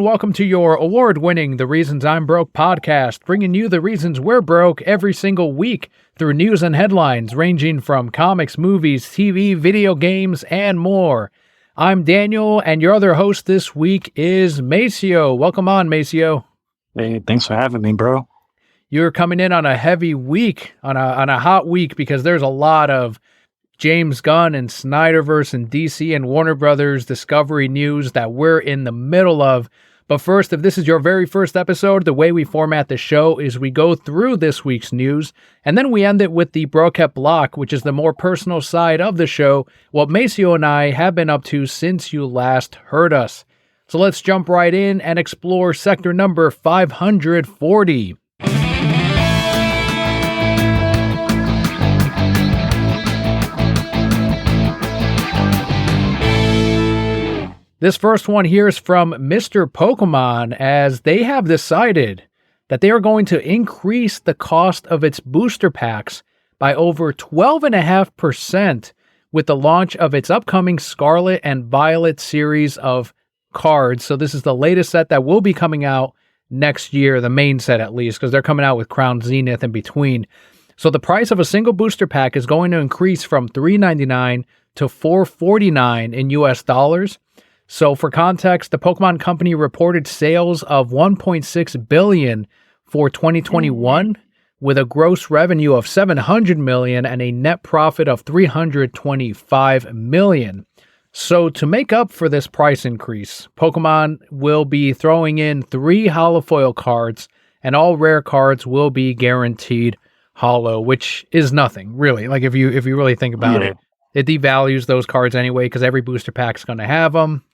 and welcome to your award-winning The Reasons I'm Broke podcast, bringing you the reasons we're broke every single week through news and headlines ranging from comics, movies, TV, video games, and more. I'm Daniel, and your other host this week is Macio. Welcome on, Macio. Hey, thanks for having me, bro. You're coming in on a heavy week, on a hot week, because there's a lot of James Gunn and Snyderverse and DC and Warner Brothers Discovery news that we're in the middle of. But first, if this is your very first episode, the way we format the show is we go through this week's news, and then we end it with the Brokept Block, which is the more personal side of the show, what Macio and I have been up to since you last heard us. So let's jump right in and explore sector number 540. This first one here is from Mr. Pokemon, as they have decided that they are going to increase the cost of its booster packs by over 12.5% with the launch of its upcoming Scarlet and Violet series of cards. So this is the latest set that will be coming out next year, the main set at least, because they're coming out with Crown Zenith in between. So the price of a single booster pack is going to increase from $3.99 to $4.49 in US dollars. So for context, the Pokemon Company reported sales of $1.6 billion for 2021 with a gross revenue of $700 million and a net profit of $325 million. So to make up for this price increase, Pokemon will be throwing in 3 holofoil cards, and all rare cards will be guaranteed holo, which is nothing, really. Like if you really think about it, it devalues those cards anyway because every booster pack is going to have them.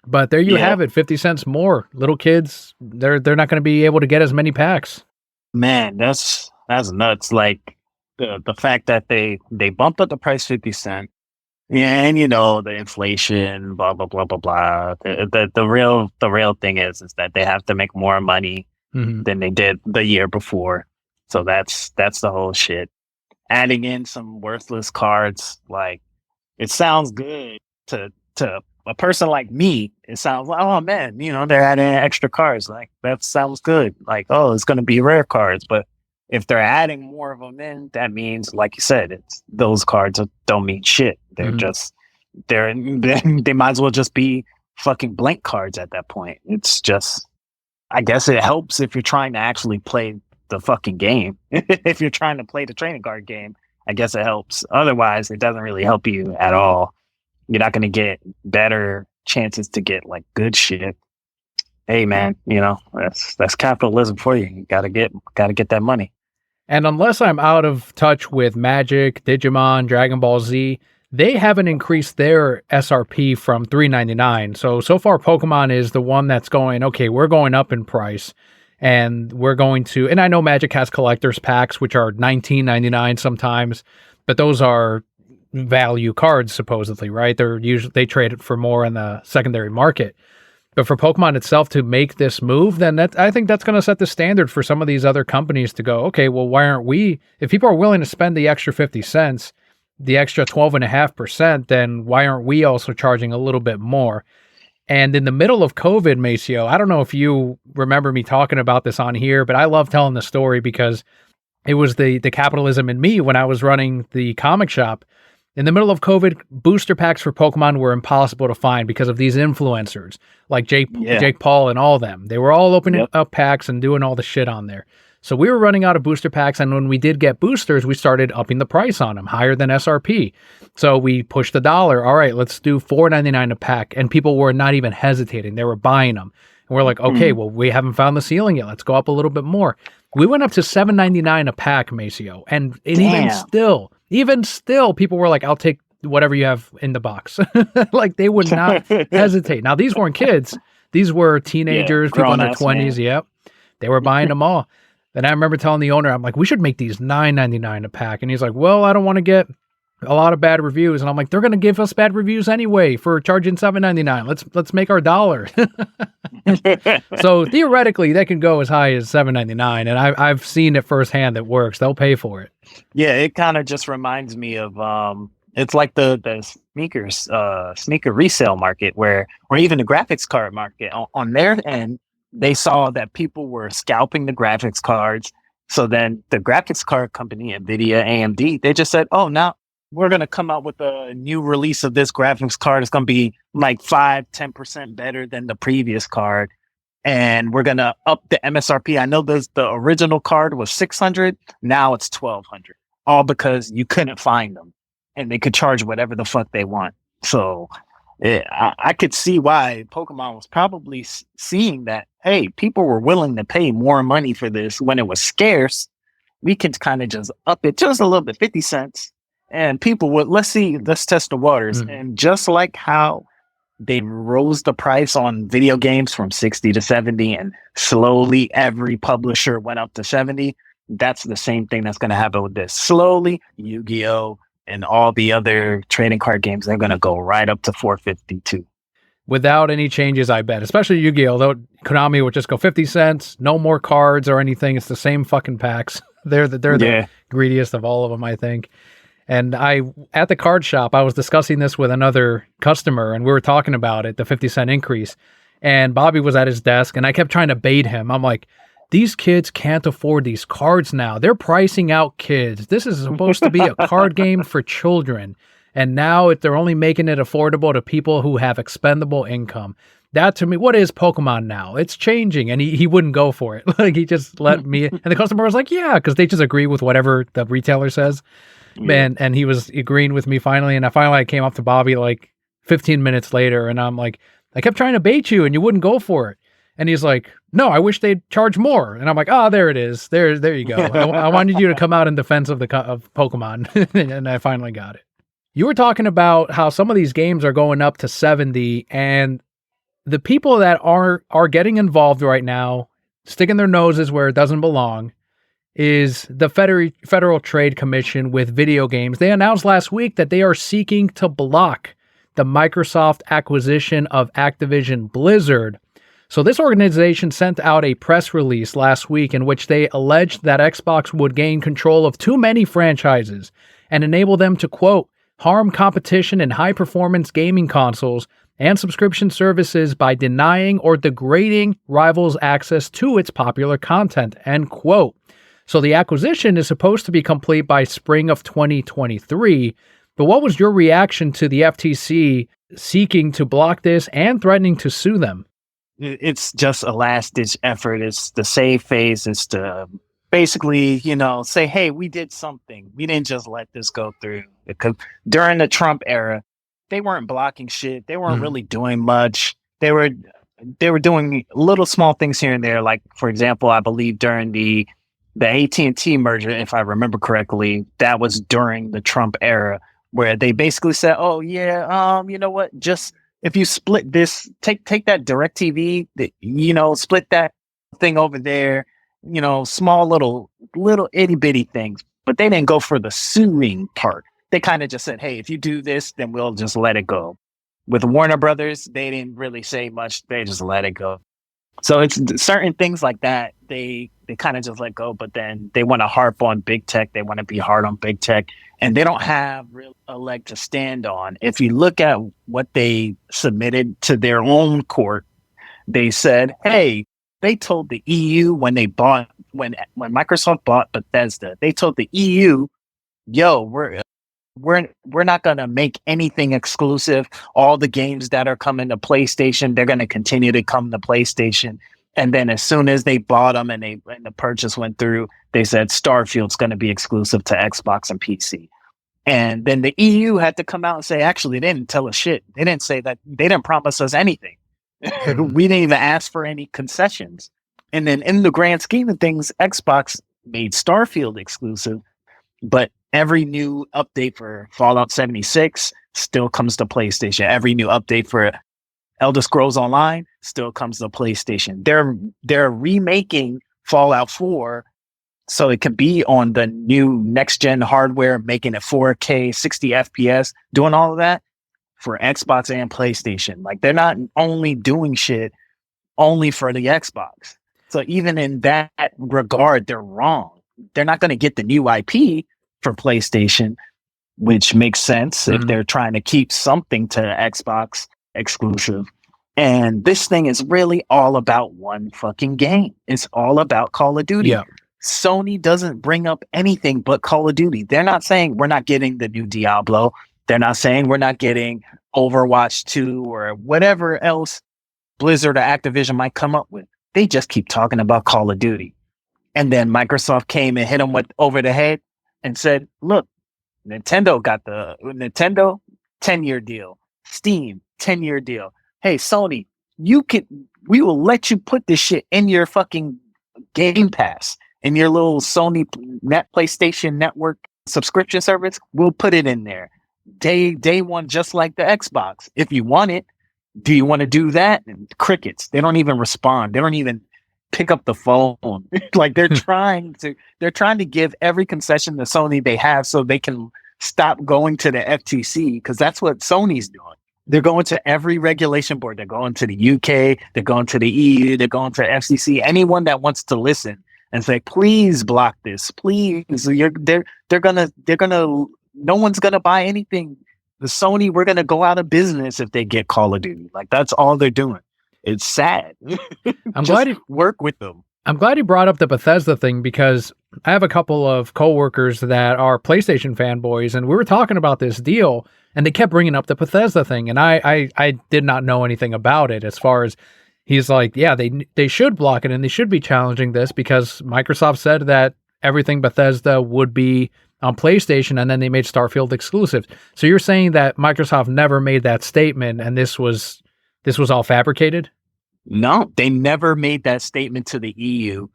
But there you have it, 50 cents more. Little kids, they're not going to be able to get as many packs. Man, that's nuts. Like the fact that they bumped up the price 50 cents. Yeah, and the inflation, blah blah blah blah blah. The real thing is that they have to make more money than they did the year before. So that's the whole shit. Adding in some worthless cards, like it sounds good to a person like me. It sounds like, oh man, they're adding extra cards. Like that sounds good. Like, oh, it's going to be rare cards. But if they're adding more of them in, that means, like you said, those cards don't mean shit. They're just they might as well just be fucking blank cards at that point. It's just, I guess it helps if you're trying to actually play the fucking game. If you're trying to play the trading card game, I guess it helps. Otherwise, it doesn't really help you at all. You're not going to get better chances to get like good shit. Hey man, that's capitalism for you. You gotta get that money. And unless I'm out of touch with Magic, Digimon, Dragon Ball Z, they haven't increased their SRP from $3.99. So far Pokemon is the one that's going, okay, we're going up in price. And we're going to, and I know Magic has collector's packs, which are $19.99 sometimes, but those are value cards supposedly, right? They trade it for more in the secondary market. But for Pokemon itself to make this move, then I think that's going to set the standard for some of these other companies to go, okay, well, why aren't we, if people are willing to spend the extra 50 cents, the extra 12.5%, then why aren't we also charging a little bit more? And in the middle of COVID, Macio, I don't know if you remember me talking about this on here, but I love telling the story because it was the capitalism in me when I was running the comic shop. In the middle of COVID, booster packs for Pokemon were impossible to find because of these influencers like Jake Paul and all them. They were all opening up packs and doing all the shit on there. So we were running out of booster packs, and when we did get boosters, we started upping the price on them, higher than SRP. So we pushed the dollar. All right, let's do $4.99 a pack, and people were not even hesitating. They were buying them. And we're like, okay, well, we haven't found the ceiling yet. Let's go up a little bit more. We went up to $7.99 a pack, Macio, and even still, people were like, I'll take whatever you have in the box. Like, they would not hesitate. Now, these weren't kids. These were teenagers, people in their 20s. Yep. They were buying them all. And I remember telling the owner, I'm like, we should make these $9.99 a pack. And he's like, well, I don't want to get a lot of bad reviews. And I'm like, they're going to give us bad reviews anyway for charging $7.99. Let's make our dollar. So theoretically, they can go as high as $7.99. And I've seen it firsthand. It works. They'll pay for it. Yeah, it kind of just reminds me of It's like the sneaker resale market or even the graphics card market on their end. They saw that people were scalping the graphics cards. So then the graphics card company, Nvidia, AMD, they just said, oh, now we're going to come out with a new release of this graphics card. It's going to be like 10% better than the previous card. And we're going to up the MSRP. I know the original card was 600. Now it's 1200, all because you couldn't find them and they could charge whatever the fuck they want. So I could see why Pokemon was probably seeing that, hey, people were willing to pay more money for this when it was scarce. We could kind of just up it just a little bit, 50 cents. And people would, let's test the waters. Mm-hmm. And just like how they rose the price on video games from 60 to 70 and slowly every publisher went up to 70, that's the same thing that's going to happen with this. Slowly, Yu-Gi-Oh! And all the other trading card games, they're going to go right up to 452. Without any changes, I bet. Especially Yu-Gi-Oh! Though Konami would just go 50 cents, no more cards or anything. It's the same fucking packs. They're the greediest of all of them, I think. And at the card shop, I was discussing this with another customer, and we were talking about it, the 50 cent increase. And Bobby was at his desk, and I kept trying to bait him. I'm like, these kids can't afford these cards now. They're pricing out kids. This is supposed to be a card game for children. And now they're only making it affordable to people who have expendable income. That, to me, what is Pokemon now? It's changing. And he wouldn't go for it. Like, he just let me. And the customer was like, yeah, because they just agree with whatever the retailer says. Yeah. And he was agreeing with me finally. And I came up to Bobby like 15 minutes later. And I'm like, I kept trying to bait you and you wouldn't go for it. And he's like, no, I wish they'd charge more. And I'm like, there it is. There you go. I wanted you to come out in defense of Pokemon. And I finally got it. You were talking about how some of these games are going up to 70, and the people that are getting involved right now, sticking their noses where it doesn't belong, is the Federal Trade Commission with video games. They announced last week that they are seeking to block the Microsoft acquisition of Activision Blizzard. So this organization sent out a press release last week in which they alleged that Xbox would gain control of too many franchises and enable them to, quote, harm competition in high-performance gaming consoles and subscription services by denying or degrading rivals' access to its popular content, end quote. So the acquisition is supposed to be complete by spring of 2023. But what was your reaction to the FTC seeking to block this and threatening to sue them? It's just a last-ditch effort. It's the save phase. It's to basically, say, hey, we did something. We didn't just let this go through. Because during the Trump era, they weren't blocking shit. They weren't really doing much. They were doing little small things here and there. Like, for example, I believe during the AT&T merger, if I remember correctly, that was during the Trump era, where they basically said, oh, yeah, you know what, just if you split this, take that DirecTV, split that thing over there, small little itty bitty things. But they didn't go for the suing part. They kind of just said, hey, if you do this, then we'll just let it go. With Warner Brothers, they didn't really say much. They just let it go. So it's certain things like that. They kind of just let go, but then they want to harp on big tech. They want to be hard on big tech, and they don't have a leg to stand on. If you look at what they submitted to their own court, they said, hey, they told the EU when Microsoft bought Bethesda, they told the EU, yo, we're not going to make anything exclusive. All the games that are coming to PlayStation, they're going to continue to come to PlayStation. And then as soon as they bought them and the purchase went through, they said Starfield's going to be exclusive to Xbox and PC. And then the EU had to come out and say, actually, they didn't tell us shit. They didn't say that. They didn't promise us anything. We didn't even ask for any concessions. And then in the grand scheme of things, Xbox made Starfield exclusive, but every new update for Fallout 76 still comes to PlayStation. Every new update for Elder Scrolls Online still comes to PlayStation. They're remaking Fallout 4 so it could be on the new next-gen hardware, making it 4K, 60 FPS, doing all of that for Xbox and PlayStation. Like, they're not only doing shit only for the Xbox. So even in that regard, they're wrong. They're not going to get the new IP for PlayStation, which makes sense if they're trying to keep something to Xbox exclusive. And this thing is really all about one fucking game. It's all about Call of Duty. Yeah. Sony doesn't bring up anything but Call of Duty. They're not saying we're not getting the new Diablo. They're not saying we're not getting Overwatch 2 or whatever else Blizzard or Activision might come up with. They just keep talking about Call of Duty. And then Microsoft came and hit them over the head and said, look, Nintendo got the 10-year deal. Steam, 10-year deal. Hey, Sony, we will let you put this shit in your fucking Game Pass, in your little Sony PlayStation Network subscription service. We'll put it in there. Day one, just like the Xbox. If you want it, do you want to do that? And crickets. They don't even respond. They don't even pick up the phone. Like they're trying to give every concession to Sony they have so they can stop going to the FTC, because that's what Sony's doing. They're going to every regulation board. They're going to the UK. They're going to the EU. They're going to FCC. Anyone that wants to listen and say, please block this. Please. They're gonna. No one's gonna buy anything. The Sony, we're gonna go out of business if they get Call of Duty. Like that's all they're doing. It's sad. I'm glad you work with them. I'm glad you brought up the Bethesda thing, because I have a couple of coworkers that are PlayStation fanboys, and we were talking about this deal, and they kept bringing up the Bethesda thing, and I did not know anything about it. As far as he's like, yeah, they should block it, and they should be challenging this because Microsoft said that everything Bethesda would be on PlayStation, and then they made Starfield exclusive. So you're saying that Microsoft never made that statement, and this was all fabricated? No, they never made that statement to the EU.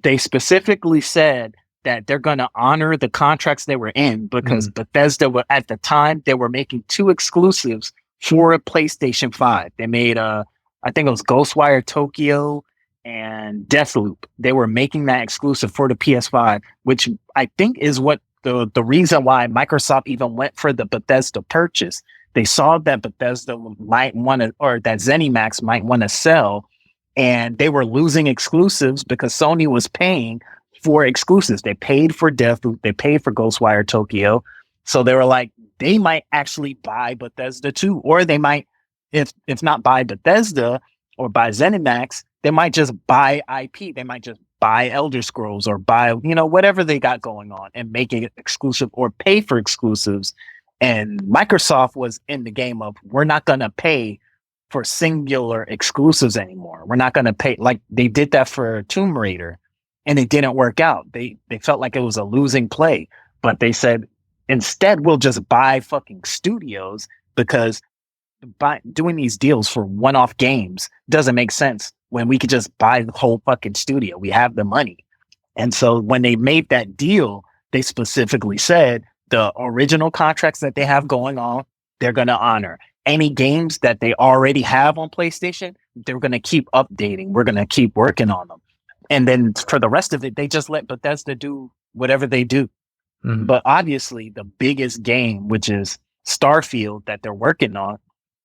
They specifically said that they're going to honor the contracts they were in, because Bethesda at the time, they were making 2 exclusives for a PlayStation 5. They made I think it was Ghostwire Tokyo and Deathloop. They were making that exclusive for the PS5, which I think is what the reason why Microsoft even went for the Bethesda purchase. They saw that Bethesda might want to, or that ZeniMax might want to sell, and they were losing exclusives because Sony was paying for exclusives. They paid for Deathloop, they paid for Ghostwire Tokyo. So they were like, they might actually buy Bethesda too, or they might, if not buy Bethesda or buy ZeniMax, they might just buy IP. They might just buy Elder Scrolls or buy, whatever they got going on and make it exclusive or pay for exclusives. And Microsoft was in the game of, we're not going to pay for singular exclusives anymore. We're not going to pay, like they did that for Tomb Raider, and it didn't work out. They felt like it was a losing play, but they said, instead, we'll just buy fucking studios, because doing these deals for one-off games doesn't make sense when we could just buy the whole fucking studio. We have the money. And so when they made that deal, they specifically said, the original contracts that they have going on, they're going to honor. Any games that they already have on PlayStation, they're going to keep updating. We're going to keep working on them. And then for the rest of it, they just let Bethesda do whatever they do. But obviously, the biggest game, which is Starfield, that they're working on,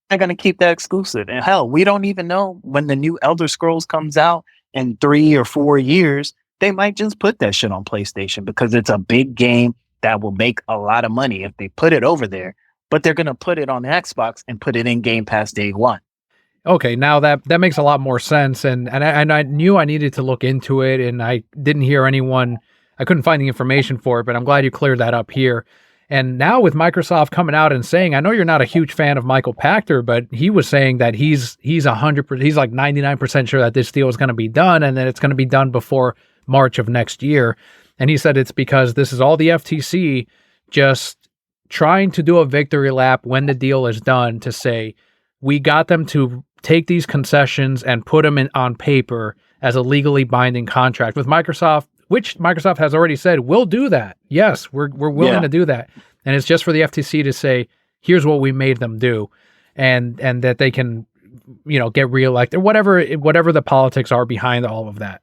they're going to keep that exclusive. And hell, we don't even know when the new Elder Scrolls comes out in 3 or 4 years. They might just put that shit on PlayStation because it's a big game that will make a lot of money if they put it over there, but they're going to put it on the Xbox and put it in Game Pass day one. Okay, now that makes a lot more sense, and I knew I needed to look into it, and I didn't hear anyone, I couldn't find the information for it, but I'm glad you cleared that up here. And now with Microsoft coming out and saying, I know you're not a huge fan of Michael Pachter, but he was saying that he's 100%, he's like 99% sure that this deal is going to be done, and that it's going to be done before March of next year. And he said it's because this is all the FTC just trying to do a victory lap when the deal is done to say, we got them to take these concessions and put them on paper as a legally binding contract with Microsoft, which Microsoft has already said, we'll do that. Yes, we're willing to do that. And it's just for the FTC to say, here's what we made them do. And that they can, get reelected, whatever the politics are behind all of that.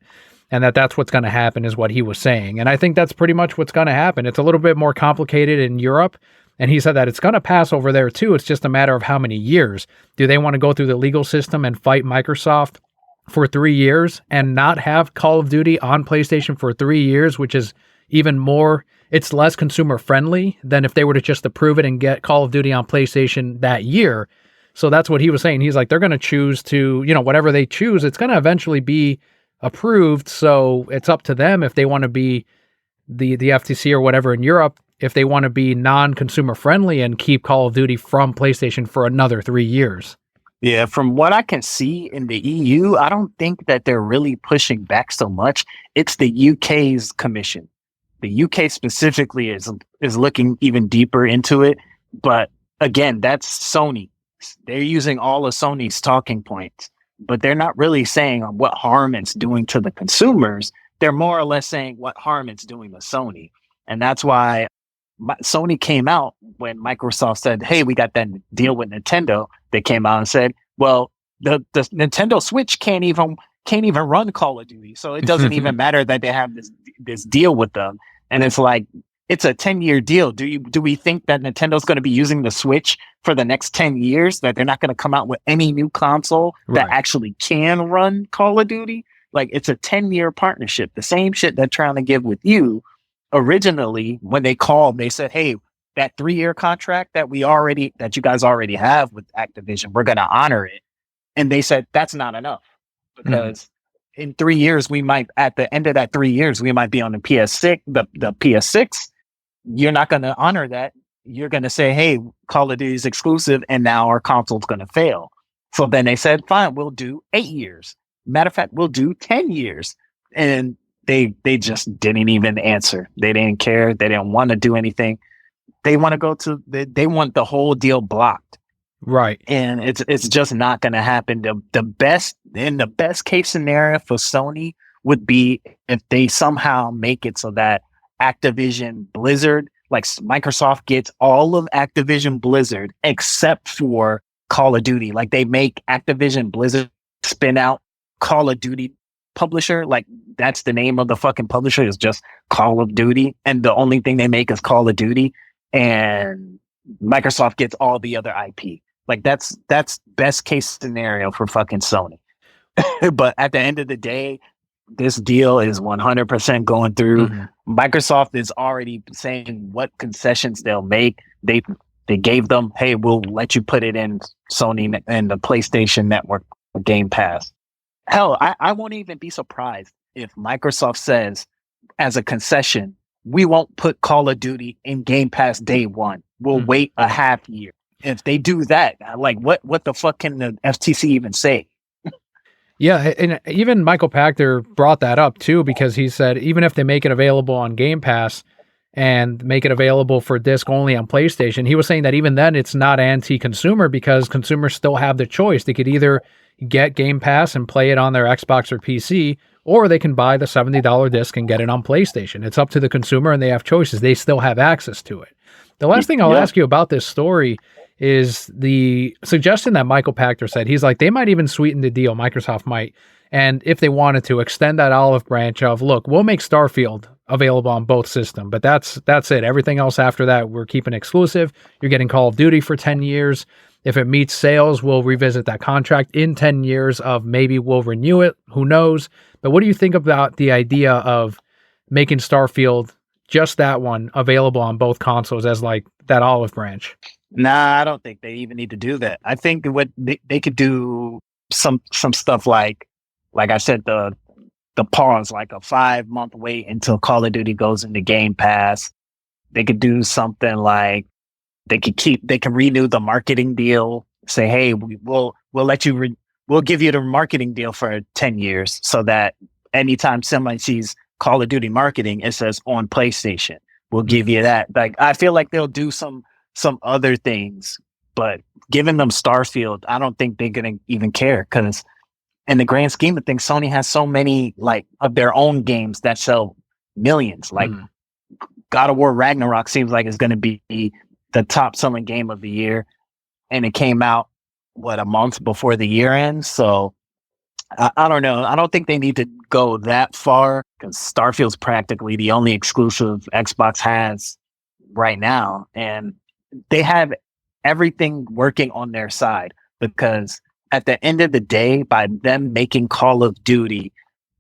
And that's what's going to happen is what he was saying. And I think that's pretty much what's going to happen. It's a little bit more complicated in Europe. And he said that it's going to pass over there too. It's just a matter of how many years. Do they want to go through the legal system and fight Microsoft for 3 years and not have Call of Duty on PlayStation for 3 years, which is even more it's less consumer friendly than if they were to just approve it and get Call of Duty on PlayStation that year. So that's what he was saying. He's like, they're going to choose to, whatever they choose, it's going to eventually be approved. So it's up to them if they want to be the FTC or whatever in Europe, if they want to be non-consumer friendly and keep Call of Duty from PlayStation for another 3 years. Yeah, from what I can see in the EU, I don't think that they're really pushing back so much. It's the UK's commission. The UK specifically is looking even deeper into it. But again, that's Sony. They're using all of Sony's talking points, but they're not really saying what harm it's doing to the consumers. They're more or less saying what harm it's doing to Sony. And that's why Sony came out when Microsoft said, hey, we got that deal with Nintendo. They came out and said, well, the Nintendo Switch can't even run Call of Duty. So it doesn't even matter that they have this deal with them. And it's like, it's a 10-year deal. Do we think that Nintendo's going to be using the Switch for the next 10 years, that they're not going to come out with any new console that actually can run Call of Duty? Like, it's a 10-year partnership. The same shit they're trying to give with you. Originally, when they called, they said, hey, that 3-year contract that you guys already have with Activision, we're going to honor it. And they said, that's not enough, because in 3 years, at the end of that 3 years, we might be on the PS6, the PS6. You're not going to honor that. You're going to say, hey, Call of Duty is exclusive, and now our console's going to fail. So then they said, fine, we'll do 8 years. Matter of fact, we'll do 10 years. And they just didn't even answer. They didn't care. They didn't want to do anything. They want to they want the whole deal blocked. Right. And it's just not going to happen. The best case scenario for Sony would be if they somehow make it so that Activision Blizzard, like Microsoft gets all of Activision Blizzard except for Call of Duty. Like, they make Activision Blizzard spin out Call of Duty publisher. Like, that's the name of the fucking publisher, is just Call of Duty. And the only thing they make is Call of Duty. And Microsoft gets all the other IP. Like, that's best case scenario for fucking Sony. But at the end of the day, this deal is 100% going through. Microsoft is already saying what concessions they'll make. They gave them, hey, we'll let you put it in Sony and the PlayStation Network Game Pass. Hell, I won't even be surprised if Microsoft says, as a concession, we won't put Call of Duty in Game Pass day one. We'll wait a half year. If they do that, like, what the fuck can the FTC even say? Yeah, and even Michael Pachter brought that up too, because he said even if they make it available on Game Pass and make it available for disc only on PlayStation, he was saying that even then it's not anti-consumer, because consumers still have the choice. They could either get Game Pass and play it on their Xbox or PC, or they can buy the $70 disc and get it on PlayStation. It's up to the consumer, and they have choices. They still have access to it. The last thing I'll ask you about this story is the suggestion that Michael Pachter said. He's like, they might even sweeten the deal. Microsoft might. And if they wanted to, extend that olive branch of, look, we'll make Starfield available on both systems, but that's it. Everything else after that, we're keeping exclusive. You're getting Call of Duty for 10 years. If it meets sales, we'll revisit that contract in 10 years of maybe we'll renew it. Who knows? But what do you think about the idea of making Starfield, just that one, available on both consoles as like that olive branch? Nah, I don't think they even need to do that. I think what they could do some stuff like I said, the pause, like a 5-month wait until Call of Duty goes into Game Pass. They could do something like they can renew the marketing deal. Say, hey, we'll let you we'll give you the marketing deal for 10 years, so that anytime somebody sees Call of Duty marketing, it says on PlayStation. We'll give you that. Like, I feel like they'll do some other things, but giving them Starfield, I don't think they're gonna even care, because in the grand scheme of things, Sony has so many like of their own games that sell millions. Like God of War Ragnarok seems like it's gonna be the top selling game of the year, and it came out a month before the year ends. So I don't know. I don't think they need to go that far, because Starfield's practically the only exclusive Xbox has right now, and they have everything working on their side, because at the end of the day, by them making Call of Duty,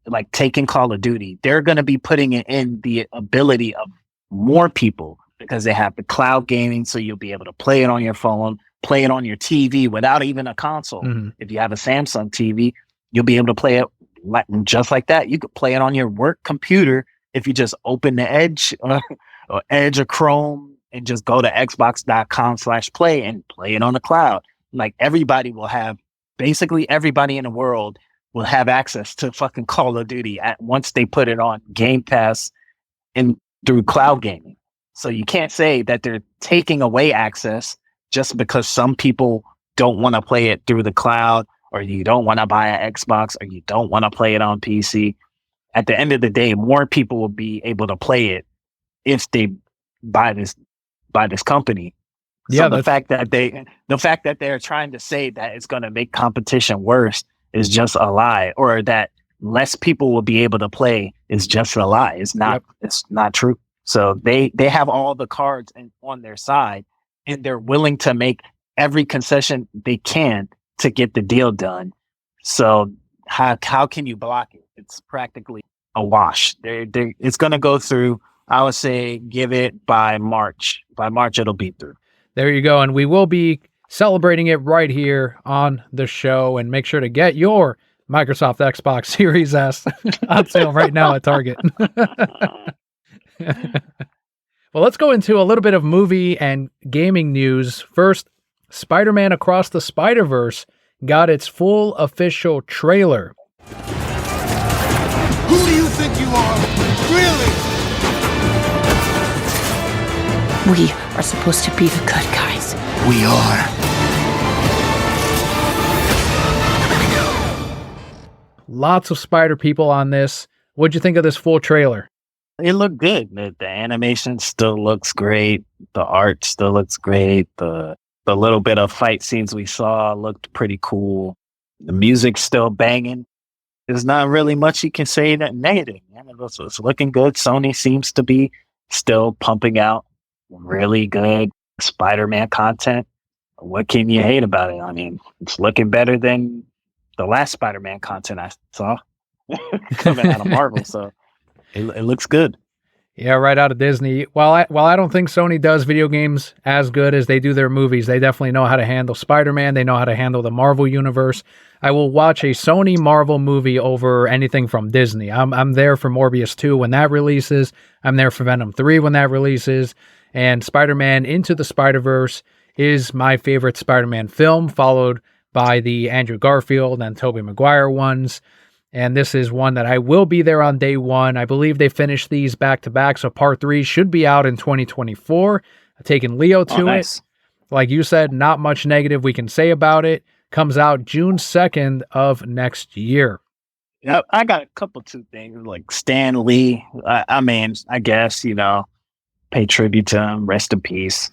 like taking Call of Duty, they're going to be putting it in the ability of more people because they have the cloud gaming. So you'll be able to play it on your phone, play it on your TV without even a console. If you have a Samsung TV, you'll be able to play it just like that. You could play it on your work computer if you just open the Edge or Edge or Chrome and just go to xbox.com/play and play it on the cloud. Like basically everybody in the world will have access to fucking Call of Duty once they put it on Game Pass and through cloud gaming. So you can't say that they're taking away access just because some people don't want to play it through the cloud, or you don't want to buy an Xbox, or you don't want to play it on PC. At the end of the day, more people will be able to play it if they buy this company. So the fact that they're trying to say that it's going to make competition worse is just a lie, or that less people will be able to play is just a lie. It's not. It's not true. So they have all the cards on their side, and they're willing to make every concession they can to get the deal done. So how can you block it? It's practically a wash. It's going to go through. I would say give it by March. By March, it'll be through. There you go. And we will be celebrating it right here on the show. And make sure to get your Microsoft Xbox Series S on sale right now at Target. Well, let's go into a little bit of movie and gaming news. First, Spider-Man Across the Spider-Verse got its full official trailer. Who do you think you are? Really? We are supposed to be the good guys. We are. Lots of spider people on this. What'd you think of this full trailer? It looked good. The animation still looks great. The art still looks great. The little bit of fight scenes we saw looked pretty cool. The music's still banging. There's not really much you can say that negative. Man. It's looking good. Sony seems to be still pumping out really good Spider-Man content. What can you hate about it? I mean, it's looking better than the last Spider-Man content I saw coming out of Marvel. So it looks good. Yeah, right out of Disney. While I don't think Sony does video games as good as they do their movies, they definitely know how to handle Spider-Man. They know how to handle the Marvel universe. I will watch a Sony Marvel movie over anything from Disney. I'm there for Morbius 2 when that releases. I'm there for Venom 3 when that releases. And Spider-Man Into the Spider-Verse is my favorite Spider-Man film, followed by the Andrew Garfield and Tobey Maguire ones. And this is one that I will be there on day one. I believe they finished these back to back, so part 3 should be out in 2024. I've taken Leo to it. Like you said, not much negative we can say about it. Comes out June 2nd of next year. Yeah, I got a couple two things like Stan Lee. I mean, I guess, pay tribute to him. Rest in peace.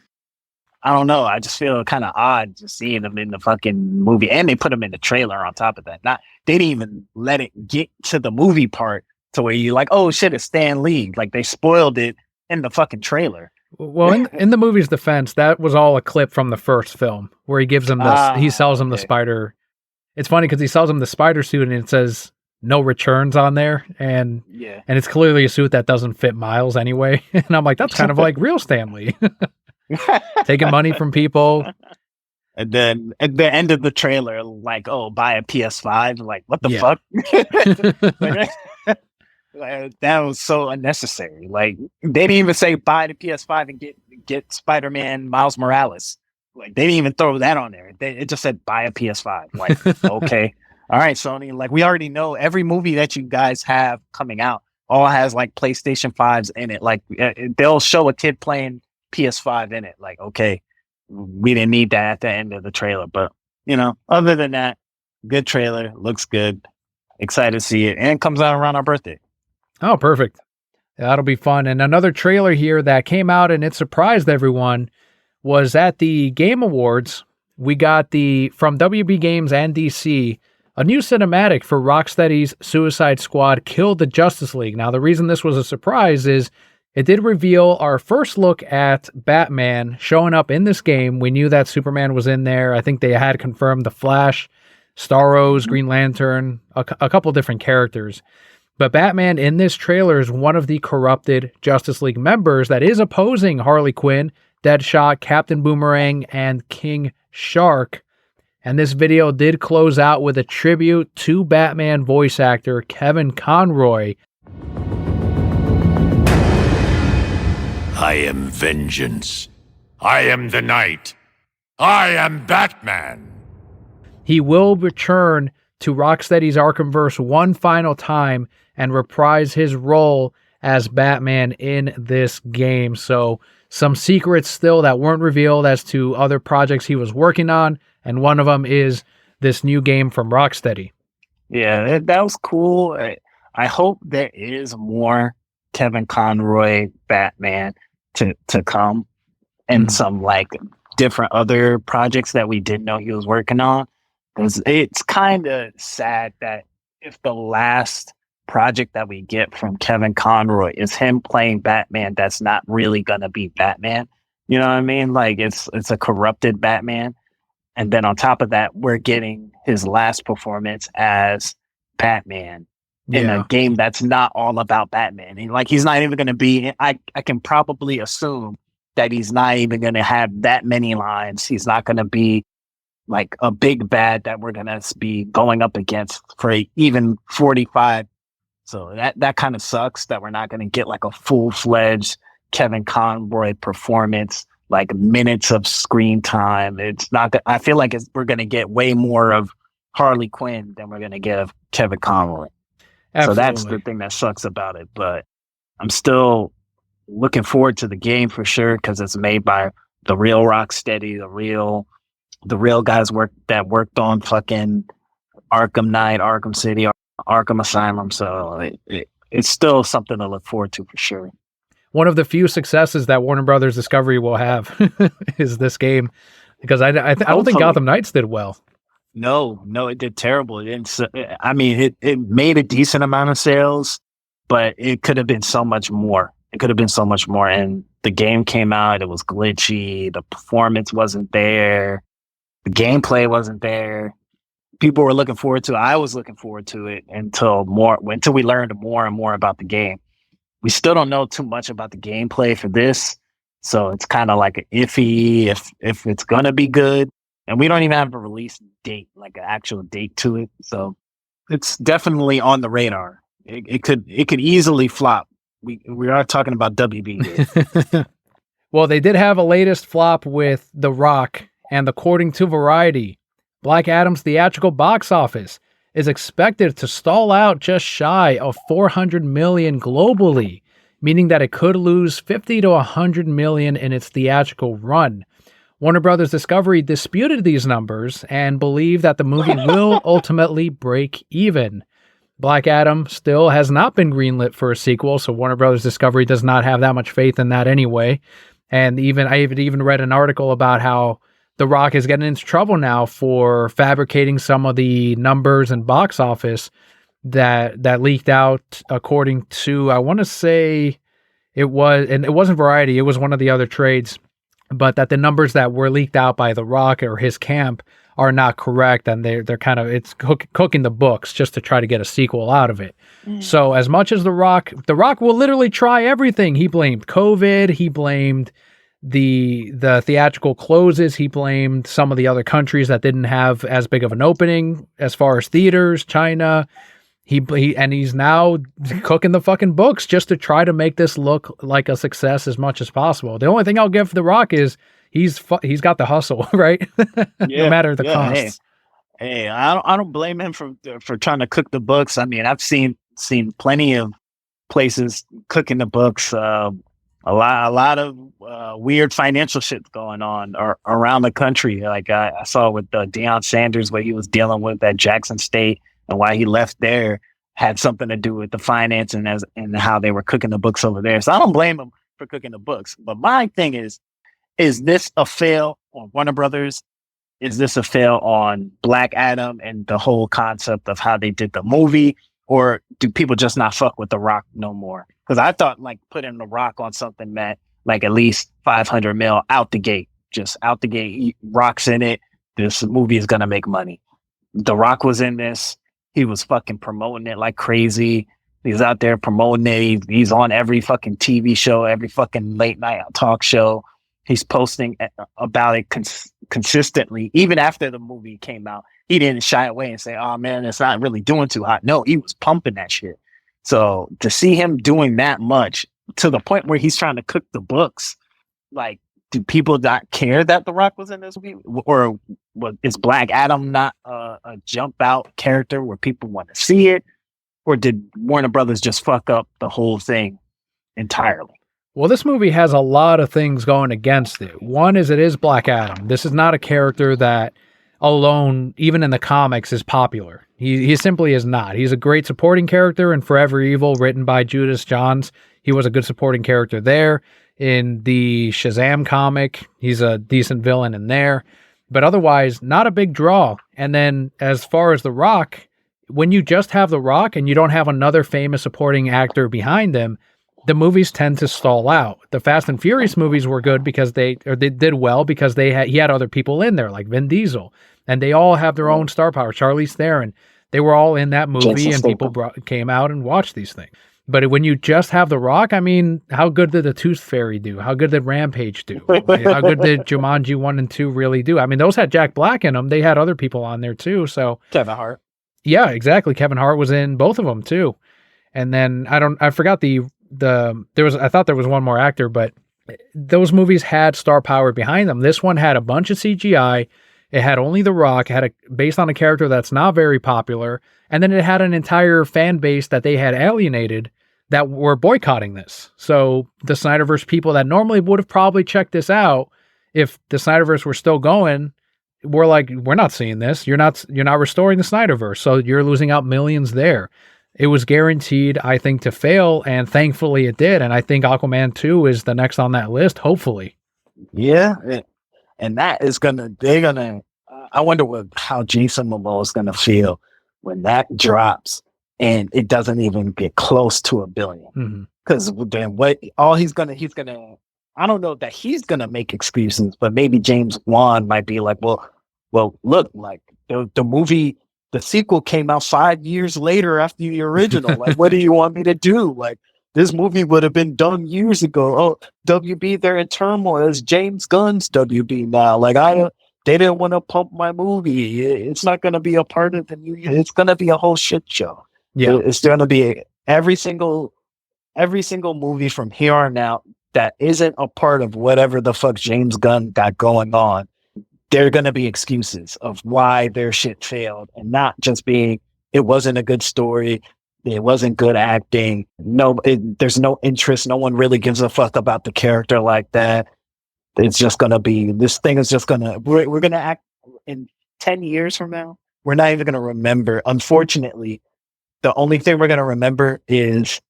I don't know. I just feel kind of odd just seeing him in the fucking movie, and they put him in the trailer on top of that. They didn't even let it get to the movie part to where you're like, oh shit, it's Stan Lee. Like they spoiled it in the fucking trailer. Well, in the movie's defense, that was all a clip from the first film where he gives him he sells him the spider. It's funny because he sells him the spider suit and it says no returns on there, and it's clearly a suit that doesn't fit Miles anyway. And I'm like, that's kind of like real Stan Lee. Taking money from people. And then at the end of the trailer, like, oh, buy a PS5. Like, what the fuck? That was so unnecessary. Like, they didn't even say buy the PS5 and get Spider-Man Miles Morales. Like, they didn't even throw that on there. It just said buy a PS5. Like, okay. All right, Sony. Like, we already know every movie that you guys have coming out all has like PlayStation 5s in it. Like, they'll show a kid playing PS5 in it. Like, okay, we didn't need that at the end of the trailer. But, other than that, good trailer. Looks good. Excited to see it. And it comes out around our birthday. Oh, perfect. That'll be fun. And another trailer here that came out and it surprised everyone was at the Game Awards. We got from WB Games and DC, a new cinematic for Rocksteady's Suicide Squad Kill the Justice League. Now, the reason this was a surprise is it did reveal our first look at Batman showing up in this game. We knew that Superman was in there. I think they had confirmed the Flash, Starros, Green Lantern, a couple different characters. But Batman in this trailer is one of the corrupted Justice League members that is opposing Harley Quinn, Deadshot, Captain Boomerang, and King Shark. And this video did close out with a tribute to Batman voice actor Kevin Conroy. I am vengeance. I am the night. I am Batman. He will return to Rocksteady's Arkhamverse one final time and reprise his role as Batman in this game. So some secrets still that weren't revealed as to other projects he was working on, and one of them is this new game from Rocksteady. Yeah, that was cool. I hope there is more Kevin Conroy Batman to come, and some like different other projects that we didn't know he was working on. Because it's kind of sad that if the last project that we get from Kevin Conroy is him playing Batman, that's not really gonna be Batman. You know what I mean? Like it's a corrupted Batman. And then on top of that, we're getting his last performance as Batman in a game that's not all about Batman. And like he's not even gonna be, I can probably assume that he's not even gonna have that many lines. He's not gonna be like a big bad that we're gonna be going up against for even 45. So that kind of sucks that we're not gonna get like a full-fledged Kevin Conroy performance, like minutes of screen time. It's not. I feel like we're gonna get way more of Harley Quinn than we're gonna get of Kevin Conroy. Absolutely. So that's the thing that sucks about it. But I'm still looking forward to the game for sure because it's made by the real Rocksteady, the real guys that worked on fucking Arkham Knight, Arkham City, Arkham Asylum. So it's still something to look forward to for sure. One of the few successes that Warner Brothers Discovery will have is this game, because I don't think Gotham Knights did well. No, it did terrible. I mean, it made a decent amount of sales, but it could have been so much more. And the game came out, it was glitchy. The performance wasn't there. The gameplay wasn't there. People were looking forward to it. I was looking forward to it until we learned more and more about the game. We still don't know too much about the gameplay for this, so it's kind of like an iffy if it's gonna be good. And we don't even have a release date, like an actual date to it. So it's definitely on the radar. It could easily flop. We are talking about WB here. Well, they did have a latest flop with The Rock, and according to Variety, Black Adam's theatrical box office is expected to stall out just shy of 400 million globally, meaning that it could lose 50 to 100 million in its theatrical run. Warner Brothers Discovery disputed these numbers and believe that the movie will ultimately break even. Black Adam still has not been greenlit for a sequel, so Warner Brothers Discovery does not have that much faith in that anyway. And I even read an article about how The Rock is getting into trouble now for fabricating some of the numbers and box office that leaked out, according to, I want to say it wasn't Variety, it was one of the other trades, but that the numbers that were leaked out by The Rock or his camp are not correct, and they're kind of, it's cooking the books just to try to get a sequel out of it. So as much as The Rock will literally try everything. He blamed COVID, he blamed the theatrical closes, he blamed some of the other countries that didn't have as big of an opening as far as theaters, China. He's now cooking the fucking books just to try to make this look like a success as much as possible. The only thing I'll give The Rock is he's got the hustle, right? No matter the cost. Hey, I don't blame him for trying to cook the books. I mean, I've seen plenty of places cooking the books. A lot of weird financial shit going on around the country. Like I saw with Deion Sanders, what he was dealing with at Jackson State, and why he left there had something to do with the finance and how they were cooking the books over there. So I don't blame him for cooking the books. But my thing is this a fail on Warner Brothers? Is this a fail on Black Adam and the whole concept of how they did the movie? Or do people just not fuck with The Rock no more? Because I thought like putting The Rock on something meant like at least 500 mil out the gate. Just out the gate, Rock's in it. This movie is going to make money. The Rock was in this. He was fucking promoting it like crazy. He's out there promoting it. He's on every fucking TV show, every fucking late night talk show. He's posting about it consistently. Even after the movie came out, he didn't shy away and say, "Oh man, it's not really doing too hot." No, he was pumping that shit. So to see him doing that much to the point where he's trying to cook the books, like, do people not care that The Rock was in this movie, or is Black Adam not a jump out character where people want to see it? Or did Warner Brothers just fuck up the whole thing entirely? Well, this movie has a lot of things going against it. One is it is Black Adam. This is not a character that alone, even in the comics, is popular. He simply is not. He's a great supporting character in Forever Evil, written by Judas Johns. He was a good supporting character there. In the Shazam comic, he's a decent villain in there. But otherwise, not a big draw. And then as far as The Rock, when you just have The Rock and you don't have another famous supporting actor behind him, the movies tend to stall out. The Fast and Furious movies were good because they did well because he had other people in there like Vin Diesel, and they all have their own star power. Charlize Theron, they were all in that movie, and people came out and watched these things. But when you just have The Rock, I mean, how good did the Tooth Fairy do? How good did Rampage do? How good did Jumanji 1 and 2 really do? I mean, those had Jack Black in them. They had other people on there too. So Kevin Hart. Yeah, exactly. Kevin Hart was in both of them too. And then I forgot I thought there was one more actor, but those movies had star power behind them. This one had a bunch of CGI. It had only The Rock, based on a character that's not very popular. And then it had an entire fan base that they had alienated that were boycotting this. So the Snyderverse people that normally would have probably checked this out if the Snyderverse were still going, we're like, we're not seeing this. You're not restoring the Snyderverse. So you're losing out millions there. It was guaranteed, I think, to fail. And thankfully it did. And I think Aquaman 2 is the next on that list, hopefully. Yeah. And that is I wonder how Jason Momoa is going to feel when that drops and it doesn't even get close to $1 billion. Because then I don't know that he's going to make excuses, but maybe James Wan might be like, well, look, like the sequel came out 5 years later after the original. Like, what do you want me to do? Like, this movie would have been done years ago. Oh, WB, they're in turmoil. It's James Gunn's WB now. Like, they didn't want to pump my movie. It's not going to be a part of the new year. It's going to be a whole shit show. Yeah, it's going to be every single movie from here on out that isn't a part of whatever the fuck James Gunn got going on. There are going to be excuses of why their shit failed, and not just being it wasn't a good story, it wasn't good acting. No, there's no interest. No one really gives a fuck about the character like that. It's just going to be, this thing is just going to, we're going to act in 10 years from now. We're not even going to remember. Unfortunately, the only thing we're going to remember is,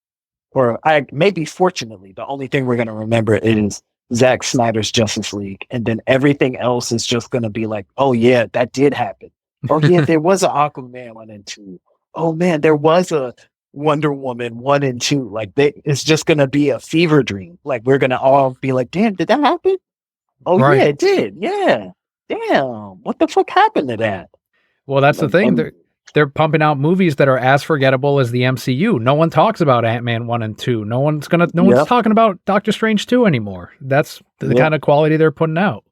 maybe fortunately, the only thing we're going to remember is Zack Snyder's Justice League. And then everything else is just going to be like, oh yeah, that did happen. Oh yeah, there was an Aquaman 1 and 2. Oh man, there was a Wonder Woman 1 and 2. Like, it's just going to be a fever dream. Like, we're going to all be like, damn, did that happen? Oh right. Yeah, it did. Yeah. Damn. What the fuck happened to that? Well, that's the thing. They're pumping out movies that are as forgettable as the MCU. No one talks about Ant-Man 1 and 2. No one's talking about Doctor Strange 2 anymore. That's the kind of quality they're putting out.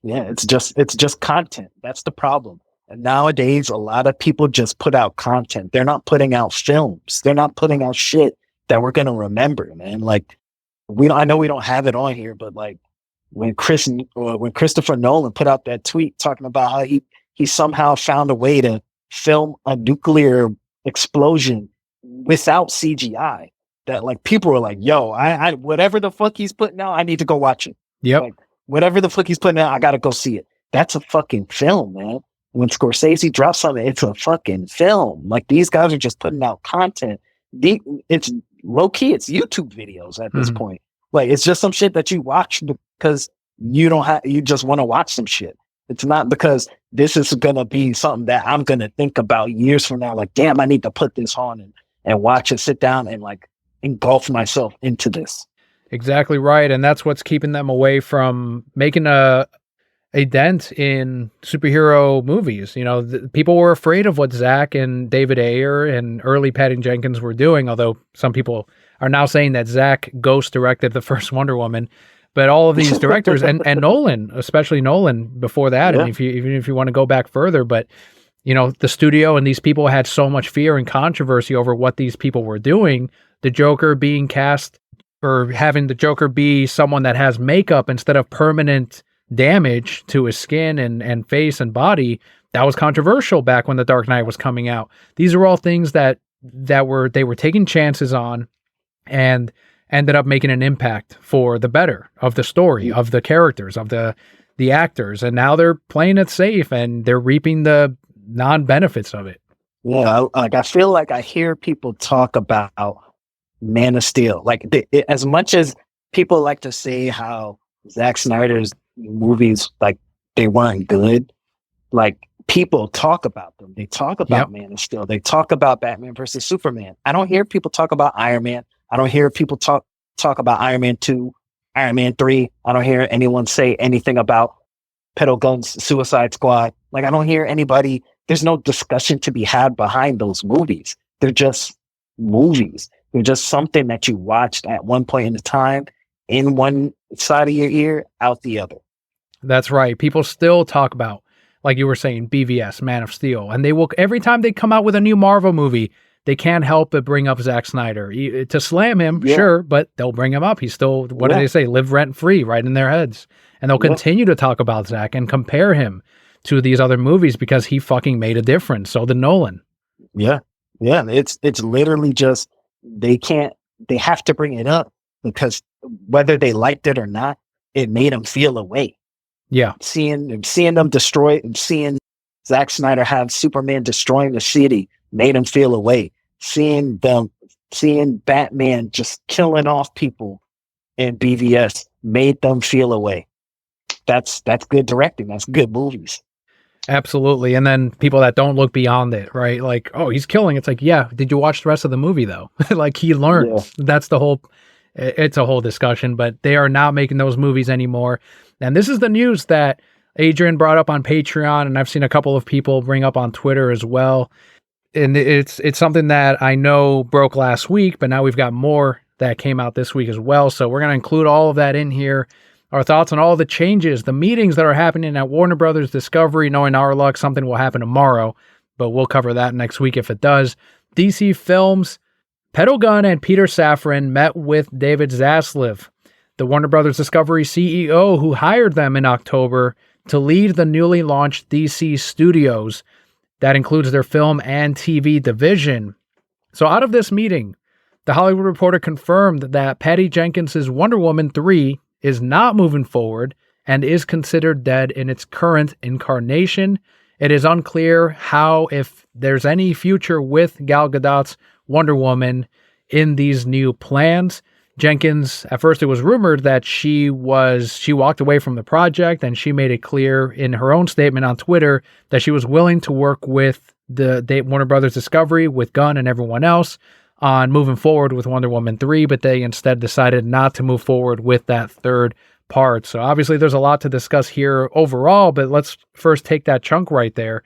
Yeah, it's just content. That's the problem. And nowadays, a lot of people just put out content. They're not putting out films. They're not putting out shit that we're gonna remember, man. Like, I know we don't have it on here, but like when Christopher Nolan put out that tweet talking about how he somehow found a way to film a nuclear explosion without CGI, that like people were like, yo, I whatever the fuck he's putting out, I need to go watch it. Yep. Like, whatever the fuck he's putting out, I gotta go see it. That's a fucking film, man. When Scorsese drops something, it's a fucking film. Like, these guys are just putting out content. It's low key, it's YouTube videos at this point. Like, it's just some shit that you watch because you just want to watch some shit. It's not because this is going to be something that I'm going to think about years from now. Like, damn, I need to put this on and watch it, sit down and like engulf myself into this. Exactly right. And that's what's keeping them away from making a dent in superhero movies. You know, people were afraid of what Zack and David Ayer and early Patty Jenkins were doing, although some people are now saying that Zack ghost directed the first Wonder Woman. But all of these directors and Nolan, especially Nolan before that, Yeah. and even if you want to go back further, but you know, the studio and these people had so much fear and controversy over what these people were doing. The Joker being cast, or having the Joker be someone that has makeup instead of permanent damage to his skin and face and body, that was controversial back when The Dark Knight was coming out. These are all things that they were taking chances on and ended up making an impact for the better of the story, of the characters, of the actors. And now they're playing it safe and they're reaping the non-benefits of it. Yeah, I feel like I hear people talk about Man of Steel. Like, as much as people like to say how Zack Snyder's movies, like, they weren't good, like, people talk about them. They talk about Man of Steel. They talk about Batman versus Superman. I don't hear people talk about Iron Man. I don't hear people talk about Iron Man 2, Iron Man 3. I don't hear anyone say anything about Pedal Gunn's Suicide Squad. Like, I don't hear anybody. There's no discussion to be had behind those movies. They're just movies. They're just something that you watched at one point in time, in one side of your ear, out the other. That's right. People still talk about, like you were saying, BVS, Man of Steel. And they will, every time they come out with a new Marvel movie, they can't help but bring up Zack Snyder. To slam him, sure, but they'll bring him up. He's still, what do they say, live rent-free right in their heads. And they'll continue to talk about Zack and compare him to these other movies because he fucking made a difference. So did Nolan. Yeah. Yeah. It's literally just, they have to bring it up because whether they liked it or not, it made them feel a way. Yeah. Seeing them destroy, and seeing Zack Snyder have Superman destroying the city made them feel a way. Seeing Batman just killing off people in BVS made them feel a way. That's good directing. That's good movies. Absolutely. And then people that don't look beyond it, right? Like, oh, he's killing. It's like, yeah, did you watch the rest of the movie though? Like, he learned. Yeah. That's the whole, it's a whole discussion, but they are not making those movies anymore. And this is the news that Adrian brought up on Patreon, and I've seen a couple of people bring up on Twitter as well. And it's something that I know broke last week, but now we've got more that came out this week as well. So we're going to include all of that in here. Our thoughts on all the changes, the meetings that are happening at Warner Brothers Discovery. Knowing our luck, something will happen tomorrow, but we'll cover that next week if it does. DC Films, Pedal Gunn and Peter Safran met with David Zaslav, the Warner Brothers Discovery CEO who hired them in October to lead the newly launched DC Studios. That includes their film and TV division. So out of this meeting, The Hollywood Reporter confirmed that Patty Jenkins' Wonder Woman 3 is not moving forward and is considered dead in its current incarnation. It is unclear if there's any future with Gal Gadot's Wonder Woman in these new plans. Jenkins, at first it was rumored that she walked away from the project, and she made it clear in her own statement on Twitter that she was willing to work with the Warner Brothers Discovery, with Gunn and everyone else, on moving forward with Wonder Woman 3, but they instead decided not to move forward with that third part. So obviously there's a lot to discuss here overall, but let's first take that chunk right there.